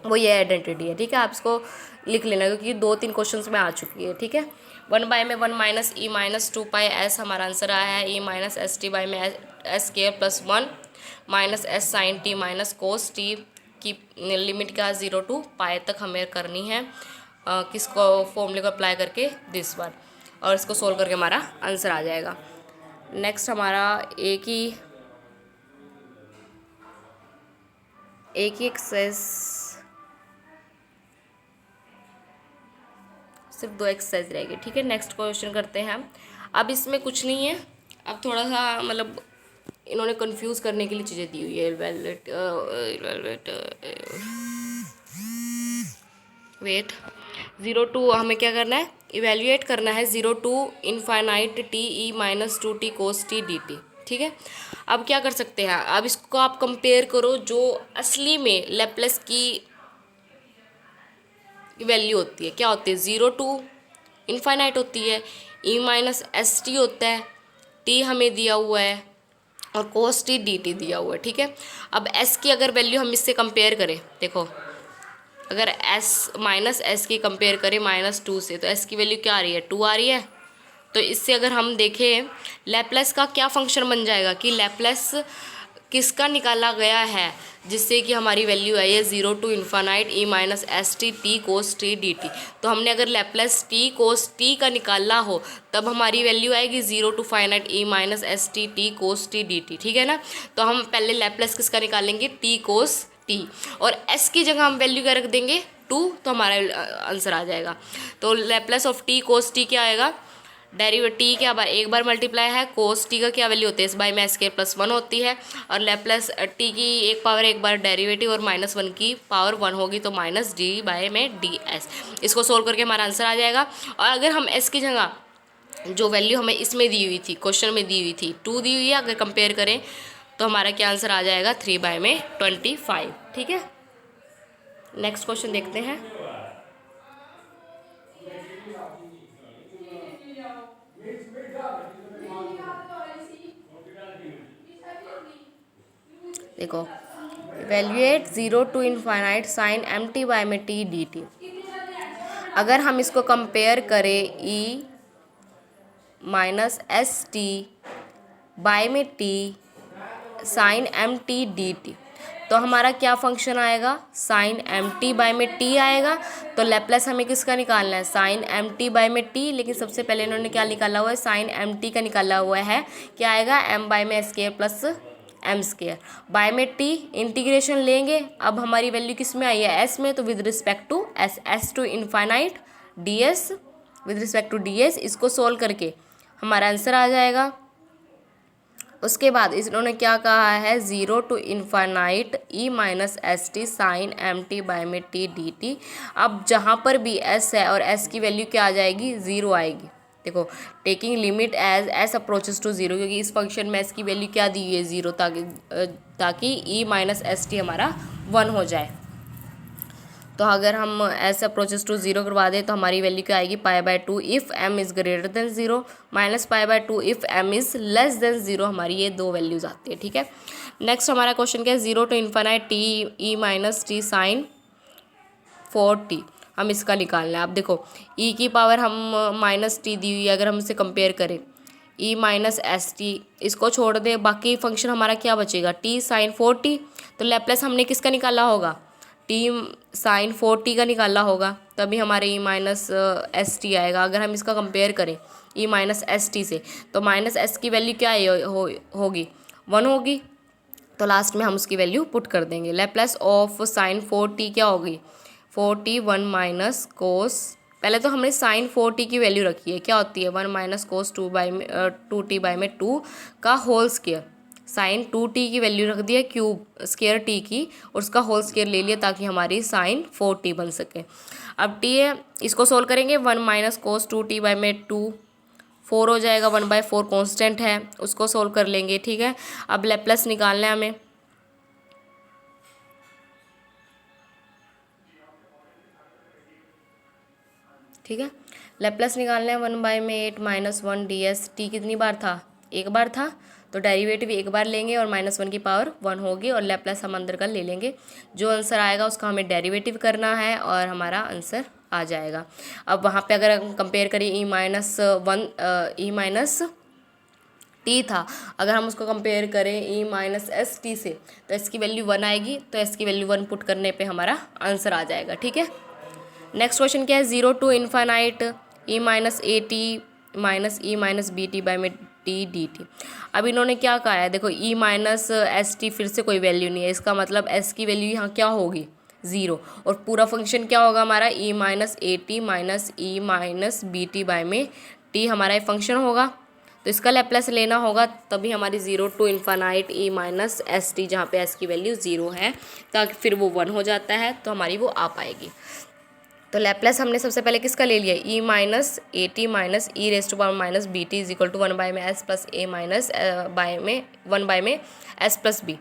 वो ये आइडेंटिटी है, ठीक है। आप इसको लिख लेना क्योंकि 2-3 क्वेश्चन में आ चुकी है, ठीक है। 1 बाय में 1 माइनस ई माइनस 2 पाई एस हमारा आंसर आया है, ई माइनस एस टी बाई में s square plus 1 minus s sine T minus cos t की लिमिट का 0 टू पाए तक हमें करनी है, किसको फॉर्मूले को अप्लाई करके दिस बार, और इसको सोल्व करके हमारा आंसर आ जाएगा। नेक्स्ट हमारा एक ही एक्सरसाइज, सिर्फ 2 एक्सरसाइज रहेगी, ठीक है। नेक्स्ट क्वेश्चन करते हैं हम। अब इसमें कुछ नहीं है, अब थोड़ा सा मतलब इन्होंने कंफ्यूज करने के लिए चीज़ें दी हुई है। वेट 0 टू हमें क्या करना है, इवेल्युएट करना है 0 to infinite t E minus 2 t cos t D T, ठीक है। अब क्या कर सकते हैं, अब इसको आप कंपेयर करो जो असली में लैप्लस की वैल्यू होती है, क्या होती है, 0 टू इनफाइनाइट होती है, ई माइनस एस टी होता है, टी हमें दिया हुआ है और कोस टी डी टी दिया हुआ है, ठीक है। अब एस की अगर वैल्यू हम इससे कंपेयर करें, देखो अगर एस माइनस एस की कंपेयर करें -2 से, तो एस की वैल्यू क्या आ रही है, 2 आ रही है। तो इससे अगर हम देखें लैप्लस का क्या फंक्शन बन जाएगा कि लैप्लस किसका निकाला गया है जिससे कि हमारी वैल्यू आई है 0 to infinite e minus S T t cos t D t. तो हमने अगर लैप्लस टी कोस टी का निकाला हो तब हमारी वैल्यू आएगी 0 to finite E minus S T t cos t D T, ठीक है ना। तो हम पहले लैप्लस किसका निकालेंगे, टी कोस टी, और एस की जगह हम वैल्यू क्या रख देंगे 2, तो हमारा आंसर आ जाएगा। तो Laplace of T cos T क्या आएगा, डेरिवेटिव टी क्या बार एक बार मल्टीप्लाई है, कोस टी का क्या वैल्यू होती है, इस बाई में एस स्क्वायर प्लस वन होती है, और लेप्लस टी की एक पावर एक बार डेरिवेटिव और माइनस वन की पावर वन होगी, तो माइनस डी बाय में डी एस। इसको सोल्व करके हमारा आंसर आ जाएगा। और अगर हम एस की जगह जो वैल्यू हमें इसमें दी हुई थी, क्वेश्चन में दी हुई थी 2 दी हुई है, अगर कंपेयर करें तो हमारा क्या आंसर आ जाएगा 3 बाय में 25। ठीक है, नेक्स्ट क्वेश्चन देखते हैं। देखो, evaluate 0 to infinite sine m t by में टी डी टी। अगर हम इसको कंपेयर करें e minus S t by में t sine m t D t, तो हमारा क्या फंक्शन आएगा, साइन एम टी बाय में टी आएगा। तो लेप्लेस हमें किसका निकालना है, साइन एम टी बाय में टी, लेकिन सबसे पहले इन्होंने क्या निकाला हुआ है, साइन एम टी का निकाला हुआ है। क्या आएगा, एम बाय में square plus m square by में टी, इंटीग्रेशन लेंगे। अब हमारी वैल्यू किस में आई है, एस में, तो with respect to s, s to infinite d s, with respect to D s, इसको सोल्व करके हमारा आंसर आ जाएगा। उसके बाद इन्होंने क्या कहा है, 0 to infinite E minus S T sine m t by में टी डी टी। अब जहाँ पर भी एस है और एस की वैल्यू क्या आ जाएगी, 0 आएगी। देखो, taking limit as s approaches to 0, क्योंकि इस फंक्शन में एस की वैल्यू क्या दी है, 0, ताकि ई माइनस एस टी हमारा 1 हो जाए। तो अगर हम एस अप्रोचेस टू 0 करवा दें तो हमारी वैल्यू क्या आएगी, pi by 2 if m is greater than 0, minus pi by 2 if m is less than 0। हमारी ये दो वैल्यूज़ आती है। ठीक है, नेक्स्ट हमारा क्वेश्चन क्या है, 0 to infinite t E minus t sine 4t, हम इसका निकालना है। अब देखो, e की पावर हम माइनस टी दी हुई है, अगर हम इसे कंपेयर करें e माइनस एस टी, इसको छोड़ दे, बाकी फंक्शन हमारा क्या बचेगा, t साइन 4t। तो लेप्लेस हमने किसका निकाला होगा, t साइन 4t का निकाला होगा, तभी हमारे e माइनस एस टी आएगा। अगर हम इसका कंपेयर करें e माइनस एस टी से, तो माइनस एस की वैल्यू क्या होगी, 1 होगी। तो लास्ट में हम उसकी वैल्यू पुट कर देंगे। लेप्लेस ऑफ साइन 4t क्या होगी, 4t 1 माइनस कोस, पहले तो हमने साइन 4t की वैल्यू रखी है, क्या होती है 1 माइनस कोस 2t बाय में 2 का होल स्क्वायर। साइन 2t की वैल्यू रख दिया क्यूब स्क्वायर t की, और उसका होल स्क्वायर ले लिया ताकि हमारी साइन 4t बन सके। अब t है, इसको सोल्व करेंगे, 1 माइनस कोस 2t बाय में 2 4 हो जाएगा, 1/4 कॉन्स्टेंट है, उसको सोल्व कर लेंगे। ठीक है, अब लेप्लेस निकालना है हमें। ठीक है, लेप्लेस निकालना है, 1/8 माइनस 1 डी एस, टी कितनी बार था, एक बार था, तो डेरिवेटिव एक बार लेंगे और -1 की पावर 1 होगी, और लेप्लेस हम अंदर का ले लेंगे। जो आंसर आएगा उसका हमें डेरिवेटिव करना है और हमारा आंसर आ जाएगा। अब वहाँ पे अगर हम कंपेयर करें ई माइनस टी था, अगर हम उसको कंपेयर करें ई माइनस एस टी से, तो इसकी वैल्यू 1 आएगी, तो इसकी वैल्यू 1 पुट करने पे हमारा आंसर आ जाएगा। ठीक है, नेक्स्ट क्वेश्चन क्या है, 0 to infinite E minus A T minus E minus B T by में टी डी टी। अब इन्होंने क्या कहा है, देखो ई माइनस एस टी, फिर से कोई वैल्यू नहीं है, इसका मतलब एस की वैल्यू यहाँ क्या होगी, 0, और पूरा फंक्शन क्या होगा हमारा, E minus A T minus E minus B T by में टी हमारा ये फंक्शन होगा। तो इसका लेप्लेस लेना होगा, तभी हमारी 0 to infinite E minus S t, जहाँ पे एस की वैल्यू 0 है, ताकि फिर वो 1 हो जाता है, तो हमारी वो आ पाएगी। तो लेप्लेस हमने सबसे पहले किसका ले लिया, E minus A T minus E raise to power minus B T is equal to 1 by में S plus A minus 1 by में एस प्लस बी।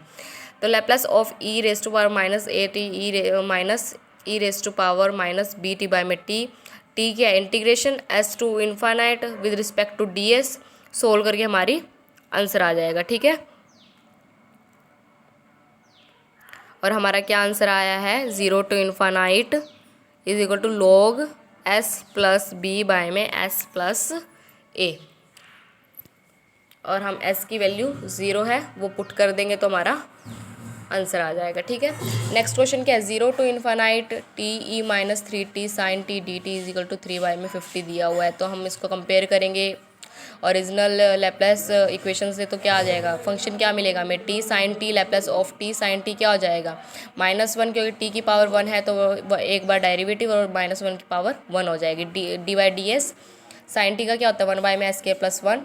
तो Laplace of E raise to power minus A T minus E raise to power minus B T by में T, T क्या integration S to infinite with respect to D S, solve करके हमारी answer आ जाएगा। ठीक है, और हमारा क्या आंसर आया है, 0 to infinite is equal to log s plus b by में एस प्लस ए, और हम एस की वैल्यू 0 है वो पुट कर देंगे तो हमारा आंसर आ जाएगा। ठीक है, नेक्स्ट क्वेश्चन क्या है, 0 to infinite t E minus 3t sine t D T is equal to 3 by में 50 दिया हुआ है। तो हम इसको कंपेयर करेंगे ओरिजिनल लेप्लेस इक्वेशन से, तो क्या आ जाएगा, फंक्शन क्या मिलेगा हमें, t sine t Laplace of t sine t क्या हो जाएगा, -1, क्योंकि टी की पावर 1 है तो वो एक बार डेरिवेटिव और -1 की पावर 1 हो जाएगी, d by d s sine t का क्या होता है 1/(m²+1)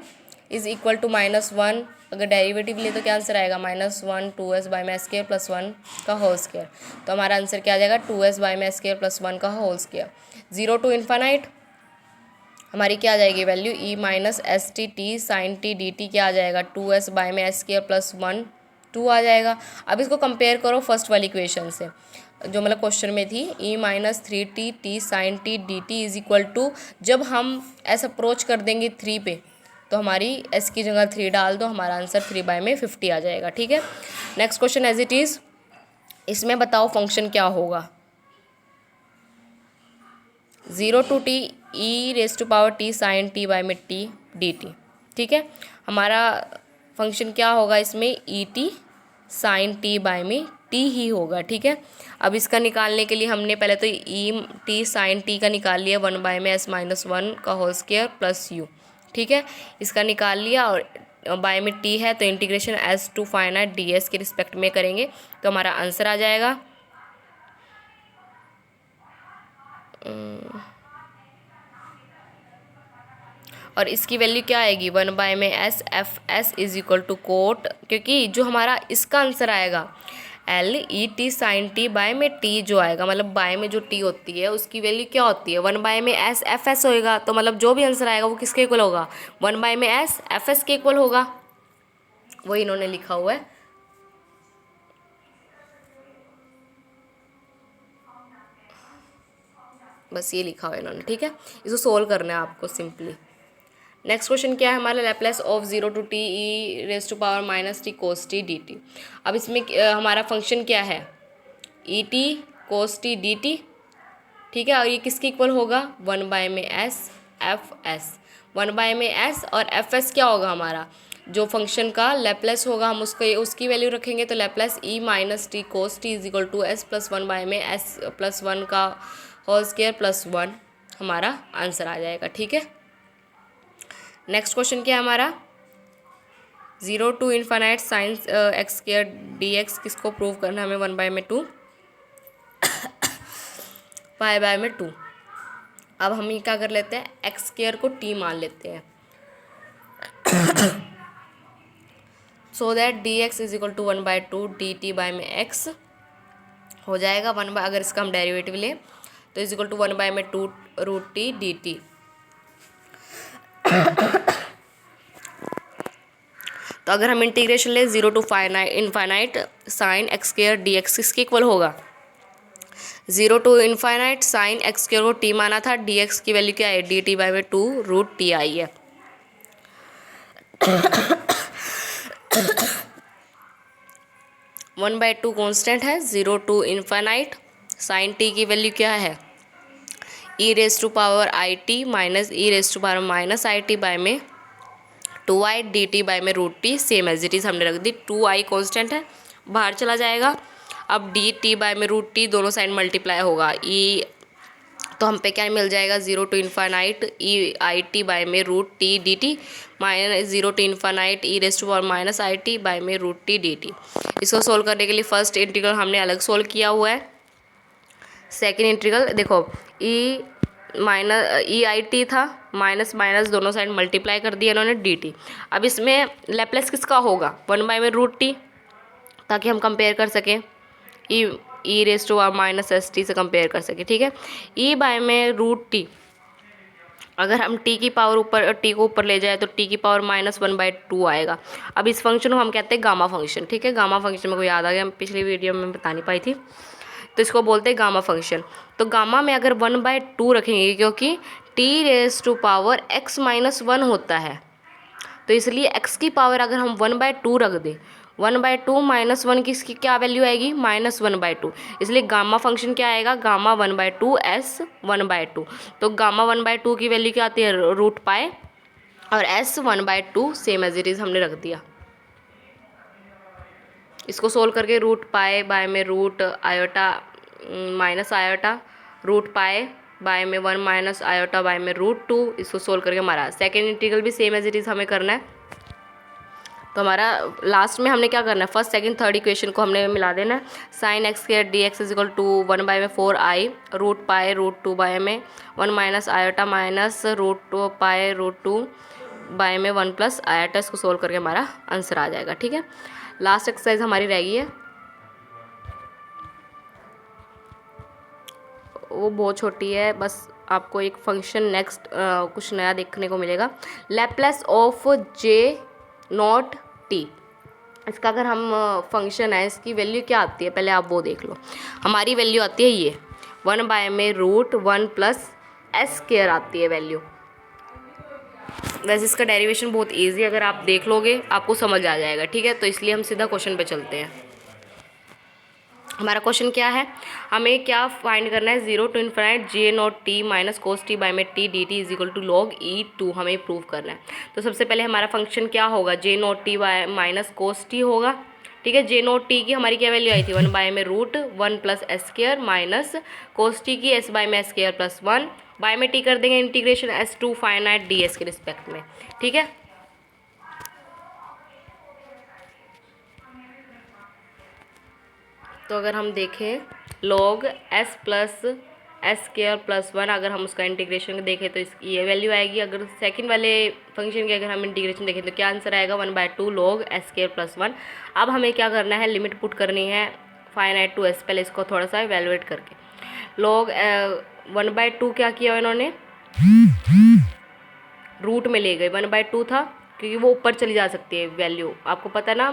इज इक्वल टू -1, अगर डेरिवेटिव ले तो क्या आंसर आएगा -1 2s/(m²+1) का होल स्क्वायर। तो हमारा आंसर क्या आ जाएगा 2s/(m²+1) का होल स्क्वायर। 0 to इन्फानाइट हमारी क्या आ जाएगी value e-st sin t dt क्या आ जाएगा 2s/(m²+1) 2 आ जाएगा। अब इसको कंपेयर करो फर्स्ट वाली इक्वेशन से जो मतलब क्वेश्चन में थी e-3t sin t dt is equal to, जब हम ऐसा अप्रोच कर देंगे 3 पे तो हमारी s की जगह 3 डाल दो, हमारा आंसर 3/50 आ जाएगा। ठीक है, next question as it is. इसमें बताओ फंक्शन क्या होगा 0 to t e⁻t sin t/t dt। ठीक है, हमारा फंक्शन क्या होगा इसमें et sin t/t ही होगा। ठीक है, अब इसका निकालने के लिए हमने पहले तो e sin t का निकाल लिया 1/(s−1) का होल स्क्वायर प्लस u। ठीक है, इसका निकाल लिया और बाय में t है तो integration s to finite ds के रिस्पेक्ट में करेंगे तो हमारा आंसर आ जाएगा और इसकी वैल्यू क्या आएगी 1/(s f(s) is equal to coat, क्योंकि जो हमारा इसका आंसर आएगा LET sin t/t जो आएगा, मतलब बाय में जो t होती है उसकी वैल्यू क्या होती है 1/(s f(s) होएगा। तो मतलब जो भी आंसर आएगा वो किसके इक्वल होगा 1/(s f(s) के इक्वल होगा, वही इन्होंने लिखा हुआ है। बस ये लिखा हुआ है इन्होंने। ठीक है, इसको सोल्व करना है आपको सिंपली। नेक्स्ट क्वेश्चन क्या है हमारा Laplace of 0 to t e⁻t cos t dt। अब इसमें हमारा फंक्शन क्या है et cos t dt। ठीक है, और ये किसके इक्वल होगा 1/(s f(s)। 1/(s) और f(s) क्या होगा हमारा जो फंक्शन का लैप्लेस होगा, हम उसकी वैल्यू रखेंगे तो Laplace e-t cos t is equal to s plus 1/(s+1) का होल स्क्वायर प्लस 1 हमारा आंसर आ जाएगा। ठीक है, नेक्स्ट क्वेश्चन क्या है हमारा 0 to infinite sine x² dx किसको प्रूव करना है हमें 1/2 π/2। अब हम ये क्या कर लेते हैं x² को t मान लेते हैं so that dx is equal to 1/2 dt/x हो जाएगा अगर इसका हम डेरिवेटिव लें तो is equal to 1/2 √t dt। तो अगर हम इंटीग्रेशन ले 0 to infinite sine x² dx किसके इक्वल होगा 0 to इन्फानाइट साइन x² को t माना था, dx की वैल्यू क्या है dt/2 √t आई है। वन बाई टू कॉन्स्टेंट है। 0 to इन्फानाइट साइन t की वैल्यू क्या है e⁻it माइनस e⁻−it बाय में 2i dt बाय में √t same as it is हमने रख दी। 2i कॉन्स्टेंट है बाहर चला जाएगा, अब dt बाय में √t दोनों साइड मल्टीप्लाई होगा e, तो हम पे क्या मिल जाएगा 0 to इन्फानाइट e⁻it बाय में √t dt minus 0 to infinite e⁻−it by में √t dt। इसको सोल्व करने के लिए फर्स्ट इंटीग्रल हमने अलग सोल्व किया हुआ है, सेकेंड इंटीग्रल देखो e⁻it था माइनस माइनस दोनों साइड मल्टीप्लाई कर दिया इन्होंने dt। अब इसमें लैप्लेस किसका होगा 1/√t ताकि हम कंपेयर कर सकें e⁻−st से कंपेयर कर सकें। ठीक है, e/√t अगर हम t की पावर ऊपर t को ऊपर ले जाए तो t की पावर -1/2 आएगा। अब इस फंक्शन को हम कहते हैं गामा फंक्शन। ठीक है, गामा फंक्शन में को याद आ गया, पिछली वीडियो में बता नहीं पाई थी, तो इसको बोलते हैं गामा फंक्शन। तो गामा में अगर 1/2 रखेंगे क्योंकि t⁻x−1 होता है, तो इसलिए x की पावर अगर हम 1/2 रख दें 1/2 -1 की इसकी क्या वैल्यू आएगी -1/2, इसलिए गामा फंक्शन क्या आएगा गामा 1/2 s 1/2। तो गामा 1/2 की वैल्यू क्या आती है √π और s 1/2 same as it is हमने रख दिया। इसको सोल्व करके √π बाय में root iota minus iota √π by में 1 माइनस आयोटा बाय में √2, इसको सोल्व करके हमारा सेकेंड इंटीग्रल भी सेम एज इट इज़ हमें करना है। तो हमारा लास्ट में हमने क्या करना है, फर्स्ट सेकंड थर्ड इक्वेशन को हमने मिला देना है। Sine x square d x is equal to 1/4 root pi root 2 में 1 minus iota minus root pi root 2 में 1 प्लस आयोटा। इसको सोल्व करके हमारा आंसर आ जाएगा। ठीक है, लास्ट एक्सरसाइज हमारी रह गई है, वो बहुत छोटी है, बस आपको एक फंक्शन नेक्स्ट कुछ नया देखने को मिलेगा। Laplace of J not T, इसका अगर हम फंक्शन है, इसकी वैल्यू क्या आती है पहले आप वो देख लो। हमारी वैल्यू आती है ये 1 में रूट 1 प्लस एस स्क्वायर आती है वैल्यू। वैसे इसका डेरिवेशन बहुत इजी, अगर आप देख लोगे आपको समझ आ जाएगा। ठीक है, तो इसलिए हम सीधा क्वेश्चन पे चलते हैं। हमारा क्वेश्चन क्या है, हमें क्या फाइंड करना है, 0 to infinite J not T minus cos T by में T D T is equal to log E2 हमें प्रूव करना है। तो सबसे पहले हमारा फंक्शन क्या होगा, J not T by minus cos T होगा। ठीक है, जे नॉट टी की हमारी क्या वैल्यू आई थी, 1 में root 1 plus S square minus cos t की एस बाई में एस स्क्वायर प्लस 1 बाय में टी कर देंगे integration S to finite d s के रिस्पेक्ट में। ठीक है, तो अगर हम देखें log s plus S square plus 1, अगर हम उसका इंटीग्रेशन देखें तो इसकी ये वैल्यू आएगी। अगर सेकंड वाले फंक्शन के अगर हम इंटीग्रेशन देखें तो क्या आंसर आएगा, 1/2 log s स्क्वायर प्लस 1। अब हमें क्या करना है, लिमिट पुट करनी है फाइनाइट टू s, पहले इसको थोड़ा सा इवेलुएट करके। log 1/2 क्या किया इन्होंने, रूट में ले गए, 1/2 था क्योंकि वो ऊपर चली जा सकती है वैल्यू, आपको पता है ना,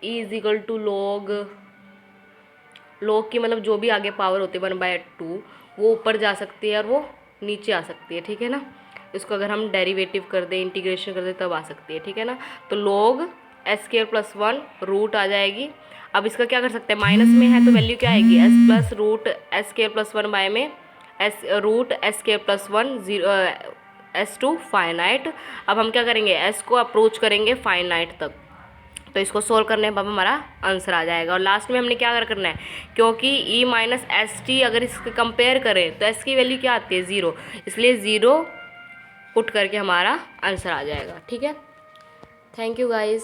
e is equal to log की मतलब जो भी आगे पावर होती है 1/2 वो ऊपर जा सकती है और वो नीचे आ सकती है। ठीक है ना, इसको अगर हम डेरिवेटिव कर दें, इंटीग्रेशन कर दें तब आ सकती है। ठीक है ना, तो log s square plus 1 root आ जाएगी। अब इसका क्या कर सकते हैं, माइनस में है तो वैल्यू क्या आएगी, s plus root S square plus 1 by में S root S square plus 1 0 s to finite. अब हम क्या करेंगे, s को अप्रोच करेंगे फाइनाइट तक, तो इसको सोल्व करने पर हमारा आंसर आ जाएगा। और लास्ट में हमने क्या करना है, क्योंकि e माइनस एस टी अगर इसके कंपेयर करें तो s की वैल्यू क्या आती है, 0, इसलिए 0 पुट करके हमारा आंसर आ जाएगा। ठीक है, थैंक यू गाइज़।